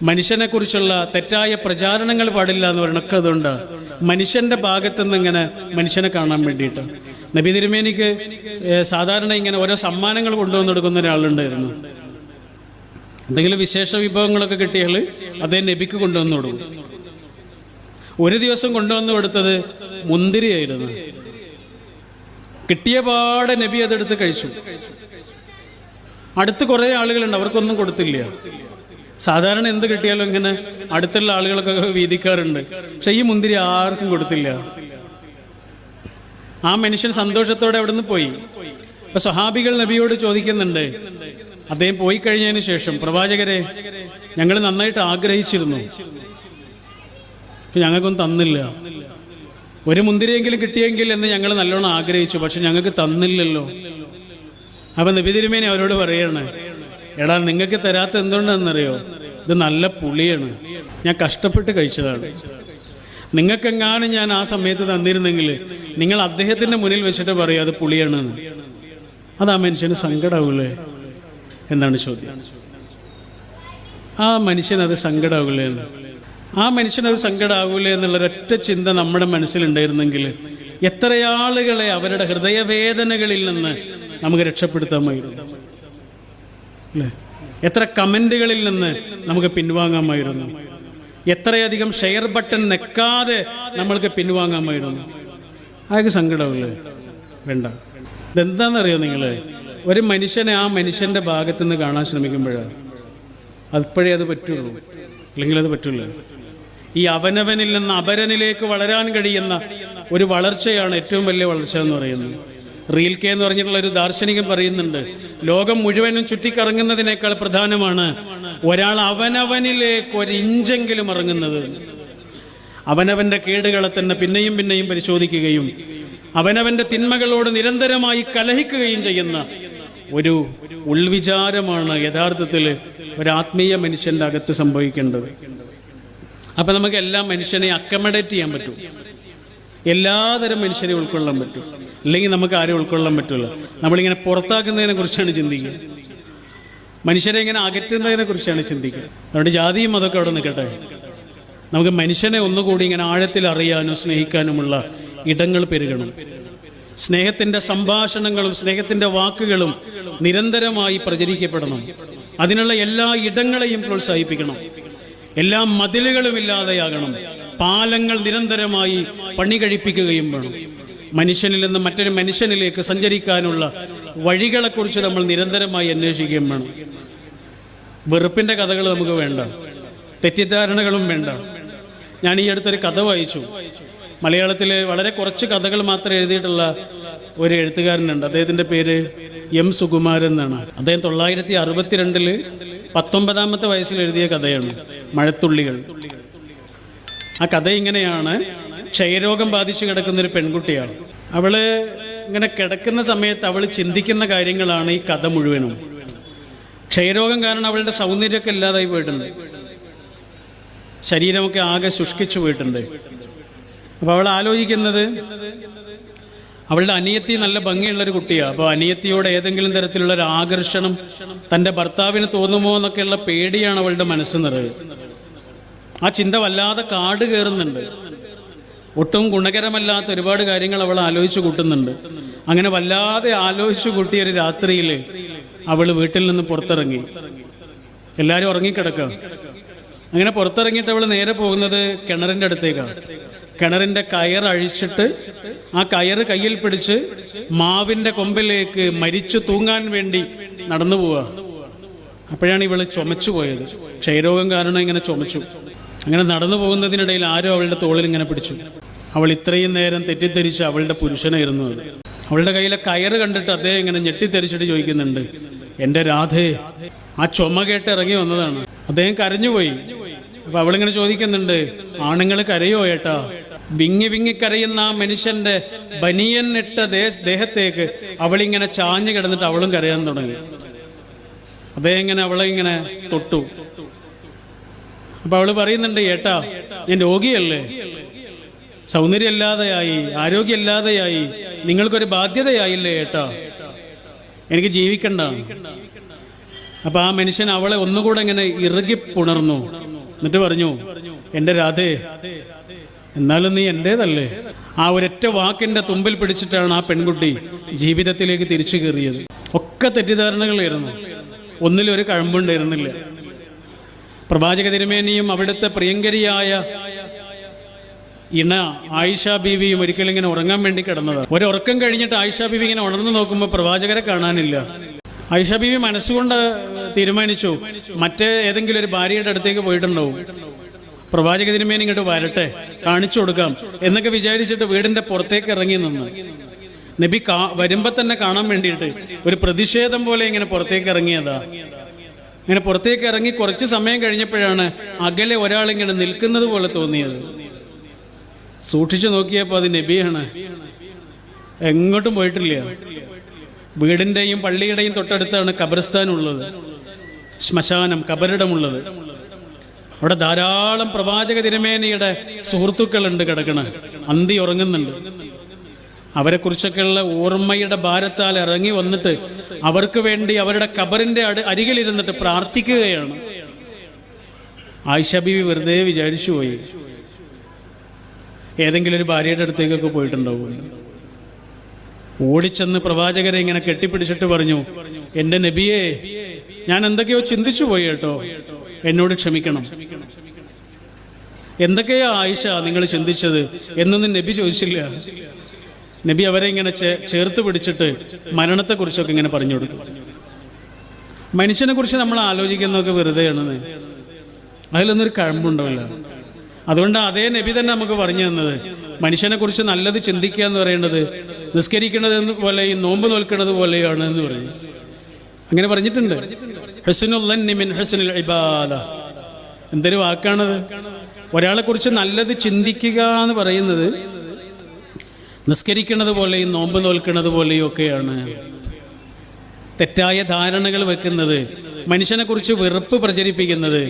മനുഷ്യനെ കുറിച്ചുള്ള തെറ്റായ പ്രചാരണങ്ങൾ പാടില്ല എന്ന് പറയണൊക്കെ അതുകൊണ്ട് മനുഷ്യന്റെ ഭാഗത്തുനിന്ന് ഇങ്ങനെ മനുഷ്യനെ കാണാൻ വേണ്ടിയിട്ട്. നബി തിരുമേനിക്ക് സാധാരണ ഇങ്ങനെ ഓരോ സമ്മാനങ്ങൾ കൊണ്ടുവന്ന് കൊടുക്കുന്ന ഒരാളുണ്ടായിരുന്നു. എന്തെങ്കിലും വിശേഷ വിഭവങ്ങളൊക്കെ കിട്ടിയാൽ അതേ നബിക്ക് കൊണ്ടുവന്ന് കൊടുക്കും. ഒരു ദിവസം കൊണ്ടുവന്ന് കൊടുത്തത് മുന്തിരിയായിരുന്നു. കിട്ടിയ പാടെ നബി അതെടുത്ത് കഴിച്ചു. അടുത്ത് കുറേ ആളുകളുണ്ട്, അവർക്കൊന്നും കൊടുത്തില്ല. സാധാരണ എന്ത് കിട്ടിയാലും ഇങ്ങനെ അടുത്തുള്ള ആളുകളൊക്കെ വീതിക്കാറുണ്ട്. പക്ഷെ ഈ മുന്തിരി ആർക്കും കൊടുത്തില്ല. ആ മനുഷ്യൻ സന്തോഷത്തോടെ അവിടെ നിന്ന് പോയി. അപ്പൊ സ്വഹാബികൾ നബിയോട് ചോദിക്കുന്നുണ്ട്, അദ്ദേഹം പോയി കഴിഞ്ഞതിന് ശേഷം, പ്രവാചകരെ, ഞങ്ങൾ നന്നായിട്ട് ആഗ്രഹിച്ചിരുന്നു, ഞങ്ങൾക്കൊന്നും തന്നില്ല. ഒരു മുന്തിരിയെങ്കിലും കിട്ടിയെങ്കിൽ എന്ന് ഞങ്ങൾ നല്ലോണം ആഗ്രഹിച്ചു, പക്ഷെ ഞങ്ങൾക്ക് തന്നില്ലല്ലോ. അപ്പൊ നബി തിരുമേനി അവരോട് പറയാണ്, എടാ നിങ്ങൾക്ക് തരാത്ത എന്തുകൊണ്ടാണെന്നറിയോ? ഇത് നല്ല പുളിയാണ്, ഞാൻ കഷ്ടപ്പെട്ട് കഴിച്ചതാണ്. നിങ്ങൾക്കെങ്ങാനും ഞാൻ ആ സമയത്ത് തന്നിരുന്നെങ്കിൽ നിങ്ങൾ അദ്ദേഹത്തിന്റെ മുന്നിൽ വെച്ചിട്ട് പറയും അത് പുളിയാണെന്ന്. അത് ആ മനുഷ്യന് സങ്കടാവൂലേ എന്നാണ് ചോദ്യം. ആ മനുഷ്യനത് സങ്കടാവൂലേ എന്ന്, ആ മനുഷ്യനത് സങ്കടാവൂലേ എന്നുള്ളൊരൊറ്റ ചിന്ത നമ്മുടെ മനസ്സിലുണ്ടായിരുന്നെങ്കിൽ എത്ര ആളുകളെ അവരുടെ ഹൃദയവേദനകളിൽ നിന്ന് നമുക്ക് രക്ഷപ്പെടുത്താമായിരുന്നു അല്ലേ? എത്ര കമന്റുകളിൽ നിന്ന് നമുക്ക് പിൻവാങ്ങാമായിരുന്നു. എത്രയധികം ഷെയർ ബട്ടൺ നെക്കാതെ നമ്മൾക്ക് പിൻവാങ്ങാമായിരുന്നു. അതൊക്കെ സങ്കടമല്ലേ? വേണ്ട. ഇതെന്താണെന്നറിയോ നിങ്ങൾ? ഒരു മനുഷ്യനെ ആ മനുഷ്യന്റെ ഭാഗത്തു നിന്ന് കാണാൻ ശ്രമിക്കുമ്പോഴാണ് അപ്പോഴേ അത് പറ്റുള്ളൂ, അല്ലെങ്കിൽ അത് പറ്റില്ല. ഈ അവനവനിൽ നിന്ന് അപരനിലേക്ക് വളരാൻ കഴിയുന്ന ഒരു വളർച്ചയാണ് ഏറ്റവും വലിയ വളർച്ച എന്ന് പറയുന്നത്. റീൽ കെ എന്ന് പറഞ്ഞിട്ടുള്ള ഒരു ദാർശനികൻ പറയുന്നുണ്ട്, ലോകം മുഴുവനും ചുറ്റിക്കറങ്ങുന്നതിനേക്കാൾ പ്രധാനമാണ് ഒരാൾ അവനവനിലേക്ക് ഒരിഞ്ചെങ്കിലും ഇറങ്ങുന്നത്. അവനവന്റെ കേടുകളെ തന്നെ പിന്നെയും പരിശോധിക്കുകയും അവനവന്റെ തിന്മകളോട് നിരന്തരമായി കലഹിക്കുകയും ചെയ്യുന്ന ഒരു ഉൾവിചാരമാണ് യഥാർത്ഥത്തിൽ ഒരാത്മീയ മനുഷ്യന്റെ അകത്ത് സംഭവിക്കേണ്ടത്. അപ്പൊ നമുക്ക് എല്ലാ മനുഷ്യനെ അക്കമഡേറ്റ് ചെയ്യാൻ പറ്റും, എല്ലാതരം മനുഷ്യരെ ഉൾക്കൊള്ളാൻ പറ്റും. അല്ലെങ്കിൽ നമുക്ക് ആരും ഉൾക്കൊള്ളാൻ പറ്റില്ല. നമ്മളിങ്ങനെ പുറത്താക്കുന്നതിനെ കുറിച്ചാണ് ചിന്തിക്കുക. മനുഷ്യരെ ഇങ്ങനെ അകറ്റുന്നതിനെ കുറിച്ചാണ് ചിന്തിക്കുക. അതുകൊണ്ട് ജാതിയും അതൊക്കെ അവിടെ നിൽക്കട്ടെ. നമുക്ക് മനുഷ്യനെ ഒന്നുകൂടി ഇങ്ങനെ ആഴത്തിൽ അറിയാനും സ്നേഹിക്കാനുമുള്ള ഇടങ്ങൾ പെരുകണം. സ്നേഹത്തിൻ്റെ സംഭാഷണങ്ങളും സ്നേഹത്തിൻ്റെ വാക്കുകളും നിരന്തരമായി പ്രചരിക്കപ്പെടണം. അതിനുള്ള എല്ലാ ഇടങ്ങളെയും പ്രോത്സാഹിപ്പിക്കണം. എല്ലാ മതിലുകളും ഇല്ലാതെയാകണം. പാലങ്ങൾ നിരന്തരമായി പണി കഴിപ്പിക്കുകയും വേണം. മനുഷ്യനിൽ നിന്ന് മറ്റൊരു മനുഷ്യനിലേക്ക് സഞ്ചരിക്കാനുള്ള വഴികളെക്കുറിച്ച് നമ്മൾ നിരന്തരമായി അന്വേഷിക്കുകയും വേണം. വെറുപ്പിൻ്റെ കഥകൾ നമുക്ക് വേണ്ട, തെറ്റിദ്ധാരണകളും വേണ്ട. ഞാൻ ഈ അടുത്തൊരു കഥ വായിച്ചു. മലയാളത്തിൽ വളരെ കുറച്ച് കഥകൾ മാത്രം എഴുതിയിട്ടുള്ള ഒരു എഴുത്തുകാരനുണ്ട്. അദ്ദേഹത്തിൻ്റെ പേര് എം സുകുമാരൻ എന്നാണ്. അദ്ദേഹം 1962 19ാമത്തെ വയസ്സിൽ എഴുതിയ കഥയാണ് മഴത്തുള്ളികൾ. ആ കഥ ഇങ്ങനെയാണ്. ക്ഷയരോഗം ബാധിച്ചു കിടക്കുന്നൊരു പെൺകുട്ടിയാണ്. അവള് ഇങ്ങനെ കിടക്കുന്ന സമയത്ത് അവൾ ചിന്തിക്കുന്ന കാര്യങ്ങളാണ് ഈ കഥ മുഴുവനും. ക്ഷയരോഗം കാരണം അവളുടെ സൗന്ദര്യമൊക്കെ ഇല്ലാതായി പോയിട്ടുണ്ട്. ശരീരമൊക്കെ ആകെ ശുഷ്കിച്ചു പോയിട്ടുണ്ട്. അപ്പോൾ അവൾ ആലോചിക്കുന്നത്, അവളുടെ അനിയത്തി നല്ല ഭംഗിയുള്ളൊരു കുട്ടിയാണ്. അപ്പോൾ അനിയത്തിയോട് ഏതെങ്കിലും തരത്തിലുള്ള ഒരു ആകർഷണം തൻ്റെ ഭർത്താവിന് തോന്നുമോ എന്നൊക്കെയുള്ള പേടിയാണ് അവളുടെ മനസ്സ് നിറയെ. ആ ചിന്ത വല്ലാതെ കാട് കയറുന്നുണ്ട്. ഒട്ടും ഗുണകരമല്ലാത്ത ഒരുപാട് കാര്യങ്ങൾ അവൾ ആലോചിച്ച് കൂട്ടുന്നുണ്ട്. അങ്ങനെ വല്ലാതെ ആലോചിച്ച് കൂട്ടിയൊരു രാത്രിയിൽ അവൾ വീട്ടിൽ നിന്ന് പുറത്തിറങ്ങി. എല്ലാവരും ഉറങ്ങിക്കിടക്കുക. അങ്ങനെ പുറത്തിറങ്ങിയിട്ട് അവൾ നേരെ പോകുന്നത് കിണറിൻ്റെ അടുത്തേക്കാണ്. കിണറിൻ്റെ കയർ അഴിച്ചിട്ട് ആ കയറ് കയ്യിൽ പിടിച്ച് മാവിൻ്റെ കൊമ്പിലേക്ക് മരിച്ചു തൂങ്ങാൻ വേണ്ടി നടന്നു പോവുക. അപ്പോഴാണ് ഇവൾ ചുമച്ചു പോയത്. ക്ഷയരോഗം കാരണം ഇങ്ങനെ ചുമച്ചു. അങ്ങനെ നടന്നു പോകുന്നതിനിടയിൽ ആരോ അവളുടെ തോളിൽ ഇങ്ങനെ പിടിച്ചു. അവൾ ഇത്രയും നേരം തെറ്റിദ്ധരിച്ച് അവളുടെ പുരുഷനായിരുന്നു. അവളുടെ കയ്യിലെ കയറ് കണ്ടിട്ട് അദ്ദേഹം ഇങ്ങനെ ഞെട്ടിത്തെരിച്ചിട്ട് ചോദിക്കുന്നുണ്ട്, എൻ്റെ രാധേ. ആ ചുമ കേട്ട് ഇറങ്ങി വന്നതാണ്. അദ്ദേഹം കരഞ്ഞുപോയി. അപ്പൊ അവളിങ്ങനെ ചോദിക്കുന്നുണ്ട്, ആണുങ്ങൾ കരയോ ഏട്ടാ? വിങ്ങി വിങ്ങി കരയുന്ന ആ മനുഷ്യന്റെ ബനിയൻ ഇട്ട ദേഹത്തേക്ക് അവളിങ്ങനെ ചാഞ്ഞു കിടന്നിട്ട് അവളും കരയാൻ തുടങ്ങി. അദ്ദേഹം ഇങ്ങനെ അവളെ ഇങ്ങനെ തൊട്ടു. അപ്പൊ അവള് പറയുന്നുണ്ട്, ഏട്ടാ ഞാൻ രോഗിയല്ലേ, സൗന്ദര്യമില്ലാതെയായി, ആരോഗ്യമില്ലാതെയായി, നിങ്ങൾക്കൊരു ബാധ്യതയായില്ലേ ഏട്ടാ, എനിക്ക് ജീവിക്കണ്ട. അപ്പൊ ആ മനുഷ്യൻ അവളെ ഒന്നുകൂടെ ഇങ്ങനെ ഇറുകി പുണർന്നു. എന്നിട്ട് പറഞ്ഞു, എൻ്റെ രാധേ, എന്നാലും നീ എൻ്റേതല്ലേ. ആ ഒരൊറ്റ വാക്കിൻ്റെ തുമ്പിൽ പിടിച്ചിട്ടാണ് ആ പെൺകുട്ടി ജീവിതത്തിലേക്ക് തിരിച്ചു കയറിയത്. ഒക്കെ തെറ്റിദ്ധാരണകളായിരുന്നു, ഒന്നിലൊരു കഴമ്പുണ്ടായിരുന്നില്ല. പ്രവാചക തിരുമേനിയും അവിടുത്തെ പ്രിയങ്കരിയായ ഇണ ആയിഷ ബീവിയും ഒരിക്കലും ഇങ്ങനെ ഉറങ്ങാൻ വേണ്ടി കിടന്നതാണ്. ഒരുറക്കം കഴിഞ്ഞിട്ട് ആയിഷ ബീവി ഇങ്ങനെ ഉണർന്നു നോക്കുമ്പോൾ പ്രവാചകരെ കാണാനില്ല. ആയിഷ ബീവി മനസ്സുകൊണ്ട് തീരുമാനിച്ചു, മറ്റേ ഏതെങ്കിലും ഒരു ഭാര്യയുടെ അടുത്തേക്ക് പോയിട്ടുണ്ടാവും. പ്രവാചക തിരുമേനി ഇങ്ങോട്ട് വരട്ടെ, കാണിച്ചു കൊടുക്കാം എന്നൊക്കെ വിചാരിച്ചിട്ട് വീടിന്റെ പുറത്തേക്ക് ഇറങ്ങി നിന്ന് നബി വരുമ്പോ തന്നെ കാണാൻ വേണ്ടിയിട്ട് ഒരു പ്രതിഷേധം പോലെ ഇങ്ങനെ പുറത്തേക്ക് ഇറങ്ങിയതാ. ഇങ്ങനെ പുറത്തേക്ക് ഇറങ്ങി കുറച്ച് സമയം കഴിഞ്ഞപ്പോഴാണ് അകലെ ഒരാളിങ്ങനെ നിൽക്കുന്നത് പോലെ തോന്നിയത്. സൂക്ഷിച്ചു നോക്കിയപ്പോൾ അത് നബിയാണ്. എങ്ങോട്ടും പോയിട്ടില്ല. വീടിൻ്റെയും പള്ളിയുടെയും തൊട്ടടുത്താണ് ഖബർസ്ഥാൻ ഉള്ളത്, ശ്മശാനം, കബറിടമുള്ളത്. അവിടെ ധാരാളം പ്രവാചക തിരുമേനിയുടെ സുഹൃത്തുക്കളുണ്ട് കിടക്കണ, അന്തി ഉറങ്ങുന്നുണ്ട്. അവരെക്കുറിച്ചൊക്കെയുള്ള ഓർമ്മയുടെ ഭാരത്താൽ ഇറങ്ങി വന്നിട്ട് അവർക്ക് വേണ്ടി അവരുടെ ഖബറിന്റെ അരികിലിരുന്നിട്ട് പ്രാർത്ഥിക്കുകയാണ്. ആയിഷ ബീവി വെറുതെ വിചാരിച്ചു പോയി, ഏതെങ്കിലും ഒരു ഭാര്യയുടെ അടുത്തേക്കൊക്കെ പോയിട്ടുണ്ടാവും. ഓടിച്ചെന്ന് പ്രവാചകരെ ഇങ്ങനെ കെട്ടിപ്പിടിച്ചിട്ട് പറഞ്ഞു, എൻ്റെ നബിയെ, ഞാൻ എന്തൊക്കെയോ ചിന്തിച്ചു പോയി കേട്ടോ, എന്നോട് ക്ഷമിക്കണം. എന്തൊക്കെയാ ആയിഷ നിങ്ങൾ ചിന്തിച്ചത് എന്നൊന്നും നബി ചോദിച്ചില്ല. നബി അവരെ ഇങ്ങനെ ചേർത്ത് പിടിച്ചിട്ട് മരണത്തെക്കുറിച്ചൊക്കെ ഇങ്ങനെ പറഞ്ഞു കൊടുക്കും. മനുഷ്യനെ കുറിച്ച് നമ്മൾ ആലോചിക്കുന്നതൊക്കെ വെറുതെയാണെന്ന്, അതിലൊന്നൊരു കഴമ്പുണ്ടാവില്ല. അതുകൊണ്ട് അതേ നബി തന്നെ നമുക്ക് പറഞ്ഞു തന്നത്, മനുഷ്യനെ കുറിച്ച് നല്ലത് ചിന്തിക്കുക എന്ന് പറയുന്നത് നിസ്കരിക്കുന്നത് പോലെയും നോമ്പ് നോൽക്കുന്നത് പോലെയാണ് എന്ന് പറയും. അങ്ങനെ പറഞ്ഞിട്ടുണ്ട്. ഹുസ്നുൽ ളന്നി മിൻ ഹുസ്നിൽ ഇബാദ. എന്തൊരു വാക്കാണത്! ഒരാളെ കുറിച്ച് നല്ലത് ചിന്തിക്കുക എന്ന് പറയുന്നത് നിസ്കരിക്കുന്നത് പോലെയും നോമ്പ് നോൽക്കുന്നത് പോലെയും ഒക്കെയാണ്. തെറ്റായ ധാരണകൾ വെക്കുന്നത്, മനുഷ്യനെ കുറിച്ച് വെറുപ്പ് പ്രചരിപ്പിക്കുന്നത്,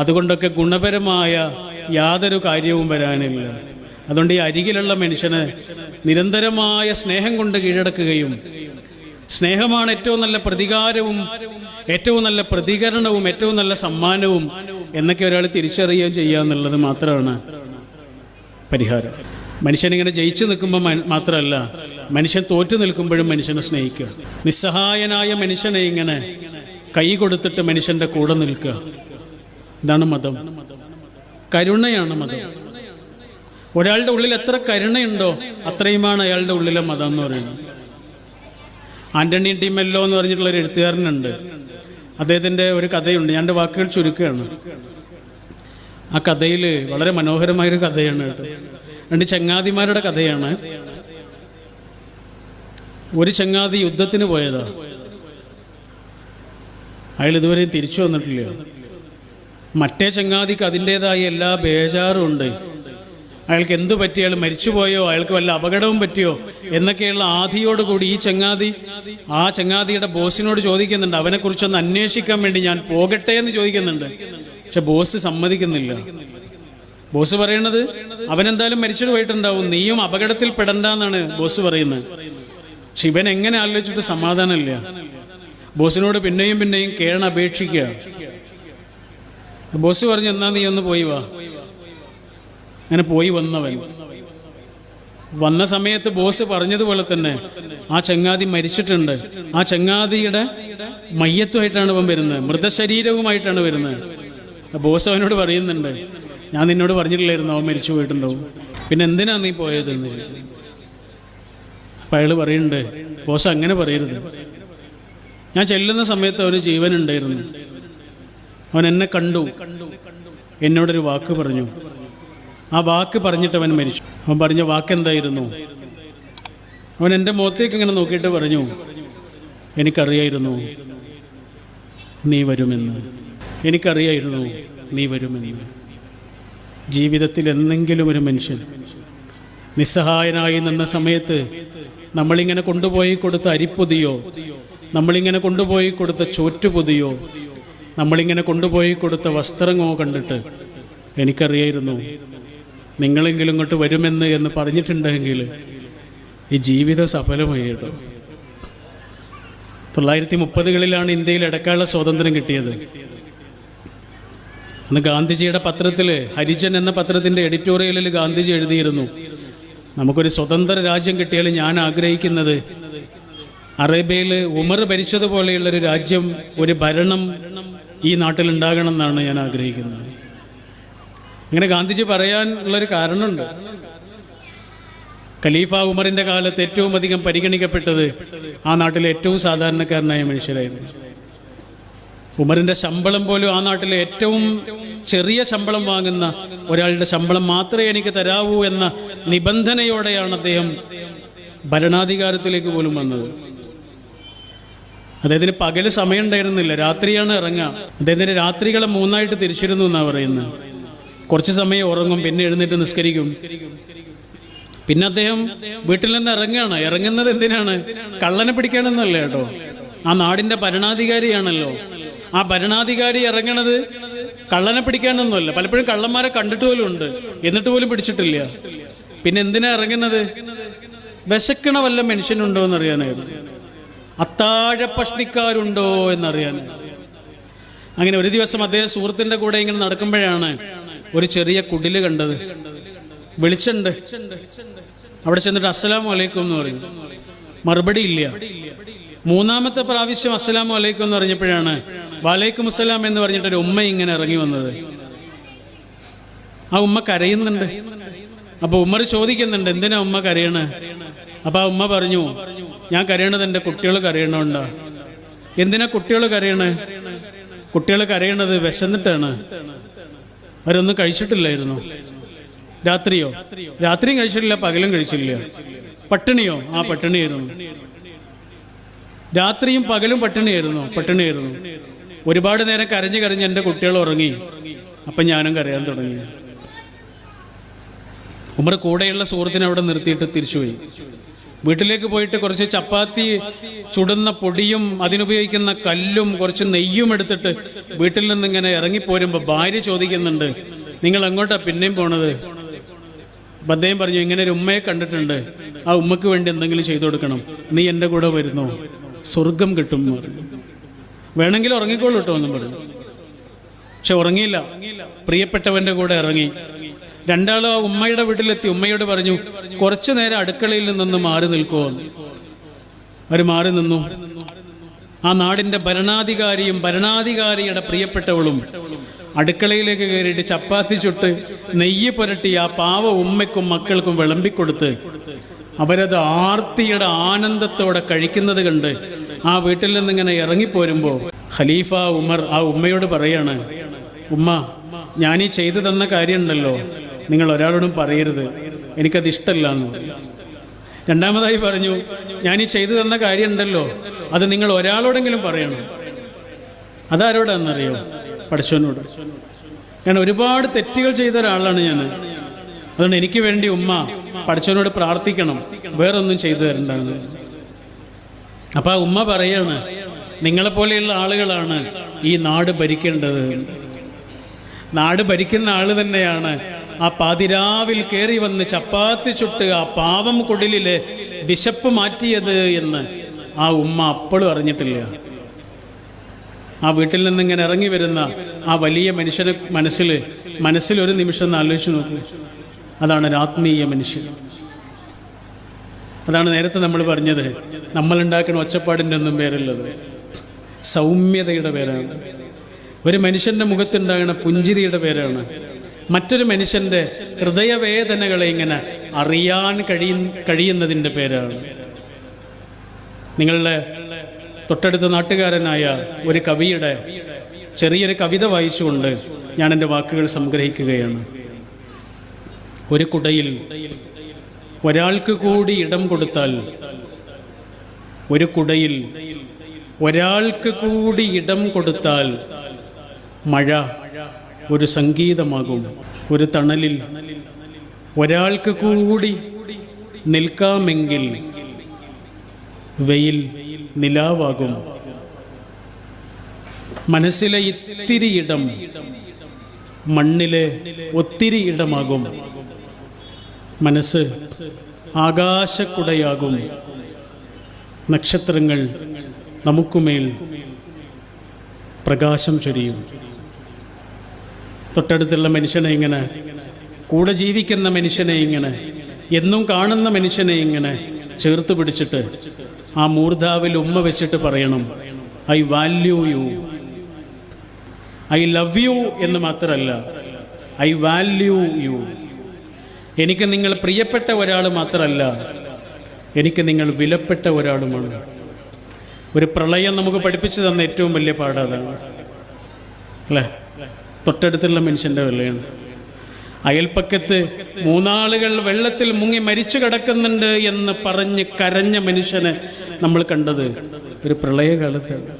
അതുകൊണ്ടൊക്കെ ഗുണപരമായ യാതൊരു കാര്യവും വരാനില്ല. അതുകൊണ്ട് ഈ അരികിലുള്ള മനുഷ്യന് നിരന്തരമായ സ്നേഹം കൊണ്ട് കീഴടക്കുകയും, സ്നേഹമാണ് ഏറ്റവും നല്ല പ്രതികാരവും ഏറ്റവും നല്ല പ്രതികരണവും ഏറ്റവും നല്ല സമ്മാനവും എന്നൊക്കെ ഒരാൾ തിരിച്ചറിയുകയും ചെയ്യുക എന്നുള്ളത് മാത്രമാണ് പരിഹാരം. മനുഷ്യനിങ്ങനെ ജയിച്ചു നിൽക്കുമ്പോൾ മാത്രമല്ല, മനുഷ്യൻ തോറ്റു നിൽക്കുമ്പോഴും മനുഷ്യനെ സ്നേഹിക്കുക. നിസ്സഹായനായ മനുഷ്യനെ ഇങ്ങനെ കൈ കൊടുത്തിട്ട് മനുഷ്യൻ്റെ കൂടെ നിൽക്കുക. ഇതാണ് മതം. കരുണയാണ് മതം. ഒരാളുടെ ഉള്ളിൽ എത്ര കരുണയുണ്ടോ അത്രയുമാണ് അയാളുടെ ഉള്ളിലെ മതം എന്ന് പറയുന്നത്. ആൻ്റണി ടി മെല്ലോ എന്ന് പറഞ്ഞിട്ടുള്ളൊരു എഴുത്തുകാരനുണ്ട്. അദ്ദേഹത്തിൻ്റെ ഒരു കഥയുണ്ട്. ഞാൻ എൻ്റെ വാക്കുകൾ ചുരുക്കുകയാണ്. ആ കഥയിൽ വളരെ മനോഹരമായൊരു കഥയാണ് കേട്ടോ. രണ്ട് ചങ്ങാതിമാരുടെ കഥയാണ്. ഒരു ചങ്ങാതി യുദ്ധത്തിന് പോയതാ. അയാൾ ഇതുവരെയും തിരിച്ചു വന്നിട്ടില്ല. മറ്റേ ചങ്ങാതിക്ക് അതിൻ്റേതായ എല്ലാ ബേജാറും ഉണ്ട്. അയാൾക്ക് എന്തു പറ്റി, അയാൾ മരിച്ചുപോയോ, അയാൾക്ക് വല്ല അപകടവും പറ്റിയോ എന്നൊക്കെയുള്ള ആധിയോടുകൂടി ഈ ചങ്ങാതി ആ ചങ്ങാതിയുടെ ബോസിനോട് ചോദിക്കുന്നുണ്ട്. അവനെക്കുറിച്ചൊന്ന് അന്വേഷിക്കാൻ വേണ്ടി ഞാൻ പോകട്ടെ എന്ന് ചോദിക്കുന്നുണ്ട്. പക്ഷെ ബോസ് സമ്മതിക്കുന്നില്ല. ബോസ് പറയണത് അവനെന്തായാലും മരിച്ചിട്ട് പോയിട്ടുണ്ടാവും, നീയും അപകടത്തിൽ പെടണ്ടെന്നാണ് ബോസ് പറയുന്നത്. പക്ഷെ ഇവൻ എങ്ങനെ ആലോചിച്ചിട്ട് സമാധാനമില്ല. ബോസിനോട് പിന്നെയും പിന്നെയും കേണപേക്ഷിക്കുക. ബോസ് പറഞ്ഞു, എന്നാ നീ ഒന്ന് പോയി വാ. അങ്ങനെ പോയി വന്നവൻ വന്ന സമയത്ത് ബോസ് പറഞ്ഞതുപോലെ തന്നെ ആ ചങ്ങാതി മരിച്ചിട്ടുണ്ട്. ആ ചങ്ങാതിയുടെ മയ്യത്തുമായിട്ടാണ് അവൻ വരുന്നത്, മൃതശരീരവുമായിട്ടാണ് വരുന്നത്. ബോസ് അവനോട് പറയുന്നുണ്ട്, ഞാൻ നിന്നോട് പറഞ്ഞിട്ടില്ലായിരുന്നു അവൻ മരിച്ചു പോയിട്ടുണ്ടാവും, പിന്നെ എന്തിനാ നീ പോയതെന്ന്. അപ്പം അയാൾ പറയുന്നുണ്ട്, ബോസ് അങ്ങനെ പറയരുത്, ഞാൻ ചെല്ലുന്ന സമയത്ത് അവന് ജീവനുണ്ടായിരുന്നു. അവൻ എന്നെ കണ്ടു, എന്നോടൊരു വാക്ക് പറഞ്ഞു. ആ വാക്ക് പറഞ്ഞിട്ട് അവൻ മരിച്ചു. അവൻ പറഞ്ഞ വാക്ക് എന്തായിരുന്നു? അവൻ എൻ്റെ മുഖത്തേക്ക് ഇങ്ങനെ നോക്കിയിട്ട് പറഞ്ഞു, എനിക്കറിയായിരുന്നു നീ വരുമെന്ന്, എനിക്കറിയായിരുന്നു നീ വരുമെന്ന്. ജീവിതത്തിൽ എന്തെങ്കിലും ഒരു മനുഷ്യൻ നിസ്സഹായനായി നിന്ന സമയത്ത് നമ്മളിങ്ങനെ കൊണ്ടുപോയി കൊടുത്ത അരിപ്പൊതിയോ, നമ്മളിങ്ങനെ കൊണ്ടുപോയി കൊടുത്ത ചോറ്റുപൊതിയോ, നമ്മളിങ്ങനെ കൊണ്ടുപോയി കൊടുത്ത വസ്ത്രമോ കണ്ടിട്ട് എനിക്കറിയായിരുന്നു നിങ്ങളെങ്കിലും ഇങ്ങോട്ട് വരുമെന്ന് എന്ന് പറഞ്ഞിട്ടുണ്ടെങ്കിൽ ഈ ജീവിതം സഫലമായി കേട്ടോ. 1930-കളിലാണ് ഇന്ത്യയിൽ ഇടക്കാല സ്വാതന്ത്ര്യം കിട്ടിയത്. അന്ന് ഗാന്ധിജിയുടെ പത്രത്തിൽ, ഹരിജൻ എന്ന പത്രത്തിൻ്റെ എഡിറ്റോറിയലിൽ ഗാന്ധിജി എഴുതിയിരുന്നു, നമുക്കൊരു സ്വതന്ത്ര രാജ്യം കിട്ടിയാൽ ഞാൻ ആഗ്രഹിക്കുന്നത് അറേബ്യയിൽ ഉമർ ഭരിച്ചതുപോലെയുള്ളൊരു രാജ്യം, ഒരു ഭരണം ഈ നാട്ടിലുണ്ടാകണം എന്നാണ് ഞാൻ ആഗ്രഹിക്കുന്നത്. അങ്ങനെ ഗാന്ധിജി പറയാനുള്ളൊരു കാരണമുണ്ട്. ഖലീഫ ഉമറിൻ്റെ കാലത്ത് ഏറ്റവും അധികം പരിഗണിക്കപ്പെട്ടത് ആ നാട്ടിലെ ഏറ്റവും സാധാരണക്കാരനായ മനുഷ്യരായിരുന്നു. ഉമറിൻ്റെ ശമ്പളം പോലും ആ നാട്ടിലെ ഏറ്റവും ചെറിയ ശമ്പളം വാങ്ങുന്ന ഒരാളുടെ ശമ്പളം മാത്രമേ എനിക്ക് തരാവൂ എന്ന നിബന്ധനയോടെയാണ് അദ്ദേഹം ഭരണാധികാരത്തിലേക്ക് പോലും വന്നത്. അദ്ദേഹത്തിന് പകല് സമയം ഉണ്ടായിരുന്നില്ല, രാത്രിയാണ് ഇറങ്ങുക. അദ്ദേഹത്തിന് രാത്രികളെ 3 തിരിച്ചിരുന്നു എന്നാണ് പറയുന്നത്. കുറച്ച് സമയം ഉറങ്ങും, പിന്നെ എഴുന്നേറ്റ് നിസ്കരിക്കും. പിന്നെ അദ്ദേഹം വീട്ടിൽ നിന്ന് ഇറങ്ങുകയാണ്. ഇറങ്ങുന്നത് എന്തിനാണ്? കള്ളനെ പിടിക്കാനെന്നല്ല കേട്ടോ, ആ നാടിൻ്റെ ഭരണാധികാരിയാണല്ലോ. ആ ഭരണാധികാരി ഇറങ്ങണത് കള്ളനെ പിടിക്കാനൊന്നുമല്ല. പലപ്പോഴും കള്ളന്മാരെ കണ്ടിട്ട് പോലും ഉണ്ട്, എന്നിട്ട് പോലും പിടിച്ചിട്ടില്ല. പിന്നെ എന്തിനാ ഇറങ്ങുന്നത്? വിശക്കണ വല്ല മനുഷ്യനുണ്ടോ എന്നറിയാനായിരുന്നു, അത്താഴ പഷ്ണിക്കാരുണ്ടോ എന്നറിയാൻ. അങ്ങനെ ഒരു ദിവസം അദ്ദേഹം സുഹൃത്തിൻ്റെ കൂടെ ഇങ്ങനെ നടക്കുമ്പോഴാണ് ഒരു ചെറിയ കുടില് കണ്ടത്. വിളിച്ചുണ്ട്. അവിടെ ചെന്നിട്ട് അസ്സലാമു അലൈക്കും എന്ന് പറയും. മറുപടി ഇല്ല. 3-ാമത്തെ പ്രാവശ്യം അസ്സലാമു അലൈക്കും എന്ന് പറഞ്ഞപ്പോഴാണ് വലൈക്കും അസ്സലാം എന്ന് പറഞ്ഞിട്ടൊരു ഉമ്മ ഇങ്ങനെ ഇറങ്ങി വന്നത്. ആ ഉമ്മ കരയുന്നുണ്ട്. അപ്പോൾ ഉമ്മർ ചോദിക്കുന്നുണ്ട്, എന്തിനാ ഉമ്മ കരയണേ? അപ്പോൾ ആ ഉമ്മ പറഞ്ഞു, ഞാൻ കരയണത് എൻ്റെ കുട്ടികൾ കരയണോണ്ടാ. എന്തിനാ കുട്ടികൾ കരയണേ? കുട്ടികൾ കരയണത് വിശന്നിട്ടാണ്. അവരൊന്നും കഴിച്ചിട്ടില്ലായിരുന്നു. രാത്രിയോ? രാത്രിയും കഴിച്ചിട്ടില്ല, പകലും കഴിച്ചില്ല. പട്ടിണിയോ? ആ പട്ടിണിയായിരുന്നു. രാത്രിയും പകലും പട്ടിണിയായിരുന്നു. ഒരുപാട് നേരം കരഞ്ഞ് കരഞ്ഞ് എൻ്റെ കുട്ടികൾ ഉറങ്ങി. അപ്പം ഞാനും കരയാൻ തുടങ്ങി. ഉമർ കൂടെയുള്ള സുഹൃത്തിനെ അവിടെ നിർത്തിയിട്ട് തിരിച്ചുപോയി. വീട്ടിലേക്ക് പോയിട്ട് കുറച്ച് ചപ്പാത്തി ചുടുന്ന പൊടിയും അതിനുപയോഗിക്കുന്ന കല്ലും കുറച്ച് നെയ്യും എടുത്തിട്ട് വീട്ടിൽ നിന്നിങ്ങനെ ഇറങ്ങിപ്പോരുമ്പോൾ ഭാര്യ ചോദിക്കുന്നുണ്ട്, നിങ്ങൾ എങ്ങോട്ടാ പിന്നെയും പോണത്? അപ്പം അദ്ദേഹം പറഞ്ഞു, ഇങ്ങനെ ഒരു ഉമ്മയെ കണ്ടിട്ടുണ്ട്, ആ ഉമ്മക്ക് വേണ്ടി എന്തെങ്കിലും ചെയ്തു കൊടുക്കണം, നീ എൻ്റെ കൂടെ വരുന്നോ? സ്വർഗം കിട്ടും എന്ന് പറഞ്ഞു. വേണമെങ്കിൽ ഉറങ്ങിക്കോളൂ കേട്ടോ എന്നും പറഞ്ഞു. പക്ഷെ ഉറങ്ങിയില്ല. പ്രിയപ്പെട്ടവൻ്റെ കൂടെ ഇറങ്ങി. രണ്ടാളും ആ ഉമ്മയുടെ വീട്ടിലെത്തി. ഉമ്മയോട് പറഞ്ഞു, കുറച്ചു നേരം അടുക്കളയിൽ നിന്നൊന്ന് മാറി നിൽക്കുമോ. അവർ മാറി നിന്നു. ആ നാടിൻ്റെ ഭരണാധികാരിയും ഭരണാധികാരിയുടെ പ്രിയപ്പെട്ടവളും അടുക്കളയിലേക്ക് കയറിയിട്ട് ചപ്പാത്തി ചുട്ട് നെയ്യ് പുരട്ടി ആ പാവ ഉമ്മയ്ക്കും മക്കൾക്കും വിളമ്പിക്കൊടുത്ത് അവരത് ആർത്തിയുടെ ആനന്ദത്തോടെ കഴിക്കുന്നത് കണ്ട് ആ വീട്ടിൽ നിന്നിങ്ങനെ ഇറങ്ങിപ്പോരുമ്പോൾ ഖലീഫ ഉമർ ആ ഉമ്മയോട് പറയാണ്, ഉമ്മ, ഞാനീ ചെയ്തു തന്ന കാര്യമുണ്ടല്ലോ, നിങ്ങൾ ഒരാളോടും പറയരുത്, എനിക്കത് ഇഷ്ടമല്ല എന്ന്. രണ്ടാമതായി പറഞ്ഞു, ഞാനീ ചെയ്തു തന്ന കാര്യമുണ്ടല്ലോ, അത് നിങ്ങൾ ഒരാളോടെങ്കിലും പറയണം. അതാരോടാണെന്നറിയോ? പടച്ചോനോട്. ഞാൻ ഒരുപാട് തെറ്റുകൾ ചെയ്ത ഒരാളാണ് ഞാൻ. അതുകൊണ്ട് എനിക്ക് വേണ്ടി ഉമ്മ പടച്ചോനോട് പ്രാർത്ഥിക്കണം, വേറൊന്നും ചെയ്തു തരണ്ടെന്ന്. അപ്പം ആ ഉമ്മ പറയാണ്, നിങ്ങളെപ്പോലെയുള്ള ആളുകളാണ് ഈ നാട് ഭരിക്കേണ്ടത്. നാട് ഭരിക്കുന്ന ആള് തന്നെയാണ് ആ പാതിരാവിൽ കയറി വന്ന് ചപ്പാത്തി ചുട്ട് ആ പാവം കുടിലിലെ വിശപ്പ് മാറ്റിയത് എന്ന് ആ ഉമ്മ അപ്പോഴും അറിഞ്ഞിട്ടില്ല. ആ വീട്ടിൽ നിന്നിങ്ങനെ ഇറങ്ങി വരുന്ന ആ വലിയ മനുഷ്യനെ മനസ്സിലൊരു നിമിഷം ഒന്ന് ആലോചിച്ച് നോക്കൂ. അതാണ് ആത്മീയ മനുഷ്യൻ. അതാണ് നേരത്തെ നമ്മൾ പറഞ്ഞത്, നമ്മളുണ്ടാക്കുന്ന ഒച്ചപ്പാടിൻ്റെ ഒന്നും പേരുള്ളത് സൗമ്യതയുടെ പേരാണ്. ഒരു മനുഷ്യൻ്റെ മുഖത്തുണ്ടാകുന്ന പുഞ്ചിരിയുടെ പേരാണ്. മറ്റൊരു മനുഷ്യൻ്റെ ഹൃദയവേദനകളെ ഇങ്ങനെ അറിയാൻ കഴിയുന്നതിൻ്റെ പേരാണ്. നിങ്ങളുടെ തൊട്ടടുത്ത നാട്ടുകാരനായ ഒരു കവിയുടെ ചെറിയൊരു കവിത വായിച്ചുകൊണ്ട് ഞാൻ എൻ്റെ വാക്കുകൾ സംഗ്രഹിക്കുകയാണ്. ഒരു കുടയിൽ ഒരാൾക്ക് കൂടി ഇടം കൊടുത്താൽ, ഒരു കുടയിൽ ഒരാൾക്ക് കൂടി ഇടം കൊടുത്താൽ മഴ ഒരു സംഗീതമാകും. ഒരു തണലിൽ ഒരാൾക്ക് കൂടി നിൽക്കാമെങ്കിൽ വെയിൽ നിലാവാകും. മനസ്സിലെ ഇത്തിരി ഇടം മണ്ണിലെ ഒത്തിരി ഇടമാകും. മനസ്സ് ആകാശക്കുടയാകും. നക്ഷത്രങ്ങൾ നമുക്കുമേൽ പ്രകാശം ചൊരിയും. തൊട്ടടുത്തുള്ള മനുഷ്യനെ ഇങ്ങനെ, കൂടെ ജീവിക്കുന്ന മനുഷ്യനെ ഇങ്ങനെ, എന്നും കാണുന്ന മനുഷ്യനെ ഇങ്ങനെ ചേർത്ത് പിടിച്ചിട്ട് ആ മൂർധാവിൽ ഉമ്മ വെച്ചിട്ട് പറയണം, I value U, I love you എന്ന് മാത്രമല്ല, ഐ വാല്യൂ യു. എനിക്ക് നിങ്ങൾ പ്രിയപ്പെട്ട ഒരാൾ മാത്രമല്ല, എനിക്ക് നിങ്ങൾ വിലപ്പെട്ട ഒരാളുമാണ്. ഒരു പ്രളയം നമുക്ക് പഠിപ്പിച്ചു തന്ന ഏറ്റവും വലിയ പാഠതാണ് അല്ലേ? തൊട്ടടുത്തുള്ള മനുഷ്യൻ്റെ വിലയാണ്. അയൽപ്പക്കത്ത് മൂന്നാളുകൾ വെള്ളത്തിൽ മുങ്ങി മരിച്ചു കിടക്കുന്നുണ്ട് എന്ന് പറഞ്ഞ് കരഞ്ഞ മനുഷ്യനെ നമ്മൾ കണ്ടത് ഒരു പ്രളയകാലത്താണ്.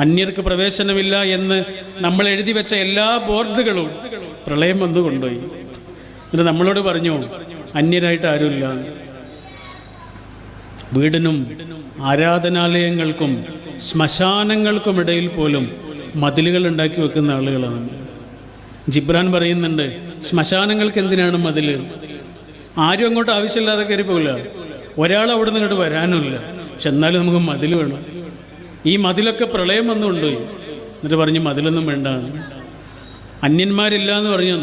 അന്യർക്ക് പ്രവേശനമില്ല എന്ന് നമ്മൾ എഴുതി വെച്ച എല്ലാ ബോർഡുകളും പ്രളയം വന്നു കൊണ്ടുപോയി. എന്നിട്ട് നമ്മളോട് പറഞ്ഞു, അന്യരായിട്ട് ആരുമില്ല. വീടിനും ആരാധനാലയങ്ങൾക്കും ശ്മശാനങ്ങൾക്കുമിടയിൽ പോലും മതിലുകൾ ഉണ്ടാക്കി വെക്കുന്ന ആളുകളാണ്. ജിബ്രാൻ പറയുന്നുണ്ട്, ശ്മശാനങ്ങൾക്ക് എന്തിനാണ് മതിൽ? ആരും അങ്ങോട്ട് ആവശ്യമില്ലാതെ കയറി പോകില്ല, ഒരാൾ അവിടെ നിന്ന് ഇങ്ങോട്ട് വരാനുമില്ല. പക്ഷെ എന്നാലും നമുക്ക് മതിൽ വേണം. ഈ മതിലൊക്കെ പ്രളയം വന്നുകൊണ്ടുപോയി. എന്നിട്ട് പറഞ്ഞ് മതിലൊന്നും വേണ്ട, അന്യന്മാരില്ല എന്ന് പറഞ്ഞു.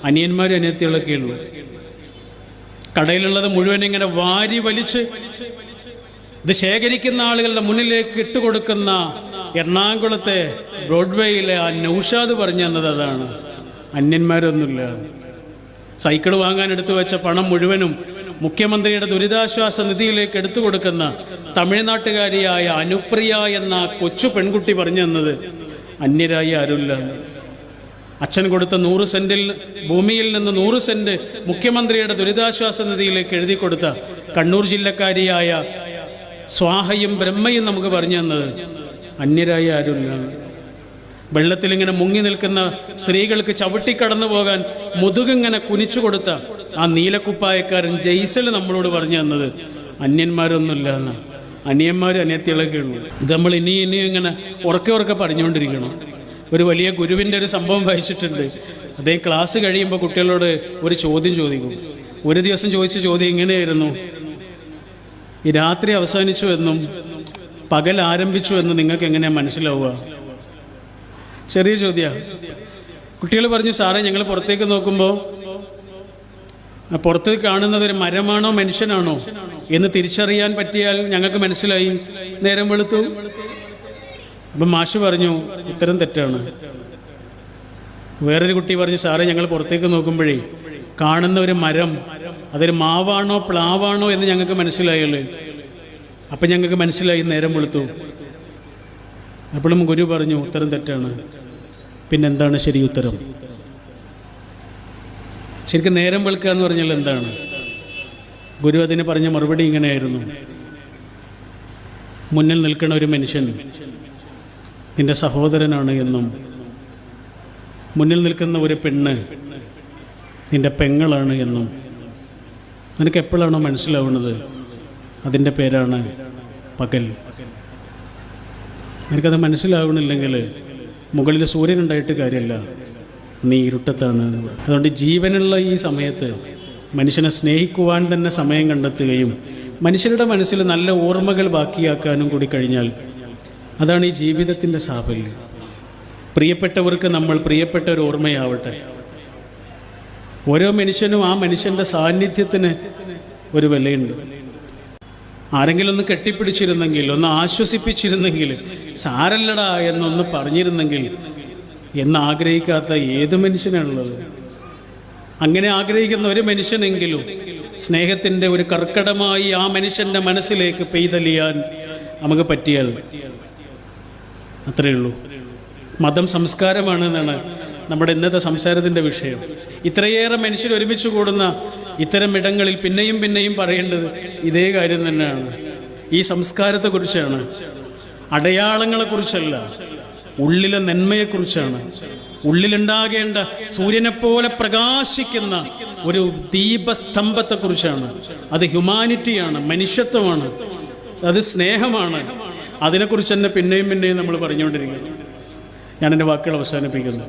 അനിയന്മാരും അനിയത്തികളൊക്കെ ഉള്ളൂ. കടയിലുള്ളത് മുഴുവൻ ഇങ്ങനെ വാരി വലിച്ച് ഇത് ശേഖരിക്കുന്ന ആളുകളുടെ മുന്നിലേക്ക് ഇട്ടുകൊടുക്കുന്ന എറണാകുളത്തെ ബ്രോഡ്വേയിലെ ആ നൗഷാദ് പറഞ്ഞു തന്നത് അതാണ്. അന്യന്മാരൊന്നുമില്ല. സൈക്കിൾ വാങ്ങാൻ എടുത്തു വെച്ച പണം മുഴുവനും മുഖ്യമന്ത്രിയുടെ ദുരിതാശ്വാസ നിധിയിലേക്ക് എടുത്തു കൊടുക്കുന്ന തമിഴ്നാട്ടുകാരിയായ അനുപ്രിയ എന്ന കൊച്ചു പെൺകുട്ടി പറഞ്ഞു തന്നത് അന്യരായി ആരുമില്ല. അച്ഛൻ കൊടുത്ത 100 സെന്റിൽ ഭൂമിയിൽ നിന്ന് 100 സെന്റ് മുഖ്യമന്ത്രിയുടെ ദുരിതാശ്വാസ നിധിയിലേക്ക് എഴുതി കൊടുത്ത കണ്ണൂർ ജില്ലക്കാരിയായ സ്വാഹയും ബ്രഹ്മയും നമുക്ക് പറഞ്ഞു തന്നത് അന്യരായി ആരുമില്ല. വെള്ളത്തിലിങ്ങനെ മുങ്ങി നിൽക്കുന്ന സ്ത്രീകൾക്ക് ചവിട്ടിക്കടന്നു പോകാൻ മുതുകിങ്ങനെ കുനിച്ചു കൊടുത്ത ആ നീലക്കുപ്പായക്കാരൻ ജയ്സൽ നമ്മളോട് പറഞ്ഞു തന്നത് അന്യന്മാരൊന്നുമില്ല എന്ന്. അനിയന്മാരും അനിയത്തികളൊക്കെ ഉള്ളൂ. ഇത് നമ്മൾ ഇനിയും ഇങ്ങനെ ഉറക്കെ പറഞ്ഞുകൊണ്ടിരിക്കണം. ഒരു വലിയ ഗുരുവിൻ്റെ ഒരു സംഭവം വായിച്ചിട്ടുണ്ട്. അദ്ദേഹം ക്ലാസ് കഴിയുമ്പോൾ കുട്ടികളോട് ഒരു ചോദ്യം ചോദിക്കും. ഒരു ദിവസം ചോദിച്ച ചോദ്യം ഇങ്ങനെയായിരുന്നു, ഈ രാത്രി അവസാനിച്ചു എന്നും പകൽ ആരംഭിച്ചു എന്ന് നിങ്ങൾക്ക് എങ്ങനെയാണ് മനസ്സിലാവുക? ചെറിയ ചോദ്യമാണ്. കുട്ടികൾ പറഞ്ഞു, സാറേ ഞങ്ങൾ പുറത്തേക്ക് നോക്കുമ്പോൾ പുറത്ത് കാണുന്നത് ഒരു മരമാണോ മനുഷ്യനാണോ എന്ന് തിരിച്ചറിയാൻ പറ്റിയാൽ ഞങ്ങൾക്ക് മനസ്സിലായി നേരം വെളുത്തു. അപ്പം മാഷ് പറഞ്ഞു ഉത്തരം തെറ്റാണ്. വേറൊരു കുട്ടി പറഞ്ഞു, സാറേ ഞങ്ങൾ പുറത്തേക്ക് നോക്കുമ്പോഴേ കാണുന്ന ഒരു മരം അതൊരു മാവാണോ പ്ലാവാണോ എന്ന് ഞങ്ങൾക്ക് മനസ്സിലായല്ലേ. അപ്പം ഞങ്ങൾക്ക് മനസ്സിലായി നേരം വെളുത്തു. അപ്പോഴും ഗുരു പറഞ്ഞു ഉത്തരം തെറ്റാണ്. പിന്നെന്താണ് ശരി ഉത്തരം? ശരിക്കും നേരം വെളുക്കുക എന്ന് പറഞ്ഞാൽ എന്താണ്? ഗുരു അതിന് പറഞ്ഞ മറുപടി ഇങ്ങനെയായിരുന്നു. മുന്നിൽ നിൽക്കുന്ന ഒരു മനുഷ്യൻ നിൻ്റെ സഹോദരനാണ് എന്നും, മുന്നിൽ നിൽക്കുന്ന ഒരു പെണ്ണ് നിൻ്റെ പെങ്ങളാണ് എന്നും നിനക്ക് എപ്പോഴാണോ മനസ്സിലാവുന്നത് അതിൻ്റെ പേരാണ് പകൽ. നിനക്കത് മനസ്സിലാവണില്ലെങ്കിൽ മുകളിൽ സൂര്യൻ ഉണ്ടായിട്ട് കാര്യമില്ല, നീ ഇരുട്ടത്താണ്. അതുകൊണ്ട് ജീവനുള്ള ഈ സമയത്ത് മനുഷ്യനെ സ്നേഹിക്കുവാൻ തന്നെ സമയം കണ്ടെത്തുകയും മനുഷ്യരുടെ മനസ്സിൽ നല്ല ഓർമ്മകൾ ബാക്കിയാക്കാനും കൂടി കഴിഞ്ഞാൽ അതാണ് ഈ ജീവിതത്തിൻ്റെ സാഫല്യം. പ്രിയപ്പെട്ടവർക്ക് നമ്മൾ പ്രിയപ്പെട്ട ഒരു ഓർമ്മയാവട്ടെ. ഓരോ മനുഷ്യനും ആ മനുഷ്യൻ്റെ സാന്നിധ്യത്തിന് ഒരു വിലയുണ്ട്. ആരെങ്കിലും ഒന്ന് കെട്ടിപ്പിടിച്ചിരുന്നെങ്കിൽ, ഒന്ന് ആശ്വസിപ്പിച്ചിരുന്നെങ്കിൽ, സാരല്ലടാ എന്നൊന്ന് പറഞ്ഞിരുന്നെങ്കിൽ എന്ന് ആഗ്രഹിക്കാത്ത ഏത് മനുഷ്യനാണുള്ളത്? അങ്ങനെ ആഗ്രഹിക്കുന്ന ഒരു മനുഷ്യനെങ്കിലും സ്നേഹത്തിൻ്റെ ഒരു കർക്കടമായി ആ മനുഷ്യൻ്റെ മനസ്സിലേക്ക് പെയ്തലിയാൻ നമുക്ക് പറ്റിയാൽ അത്രയേ ഉള്ളൂ. മതം സംസ്കാരമാണ് എന്നാണ് നമ്മുടെ ഇന്നത്തെ സംസാരത്തിൻ്റെ വിഷയം. ഇത്രയേറെ മനുഷ്യർ ഒരുമിച്ച് കൂടുന്ന ഇത്തരം ഇടങ്ങളിൽ പിന്നെയും പിന്നെയും പറയേണ്ടത് ഇതേ കാര്യം തന്നെയാണ്. ഈ സംസ്കാരത്തെക്കുറിച്ചാണ്, അടയാളങ്ങളെക്കുറിച്ചല്ല, ഉള്ളിലെ നന്മയെക്കുറിച്ചാണ്. ഉള്ളിലുണ്ടാകേണ്ട സൂര്യനെപ്പോലെ പ്രകാശിക്കുന്ന ഒരു ദീപസ്തംഭത്തെക്കുറിച്ചാണ്. അത് ഹ്യൂമാനിറ്റിയാണ്, മനുഷ്യത്വമാണ്, അത് സ്നേഹമാണ്. അതിനെക്കുറിച്ച് തന്നെ പിന്നെയും പിന്നെയും നമ്മൾ പറഞ്ഞുകൊണ്ടിരിക്കുന്നു. ഞാൻ എൻ്റെ വാക്കുകൾ അവസാനിപ്പിക്കുന്നു.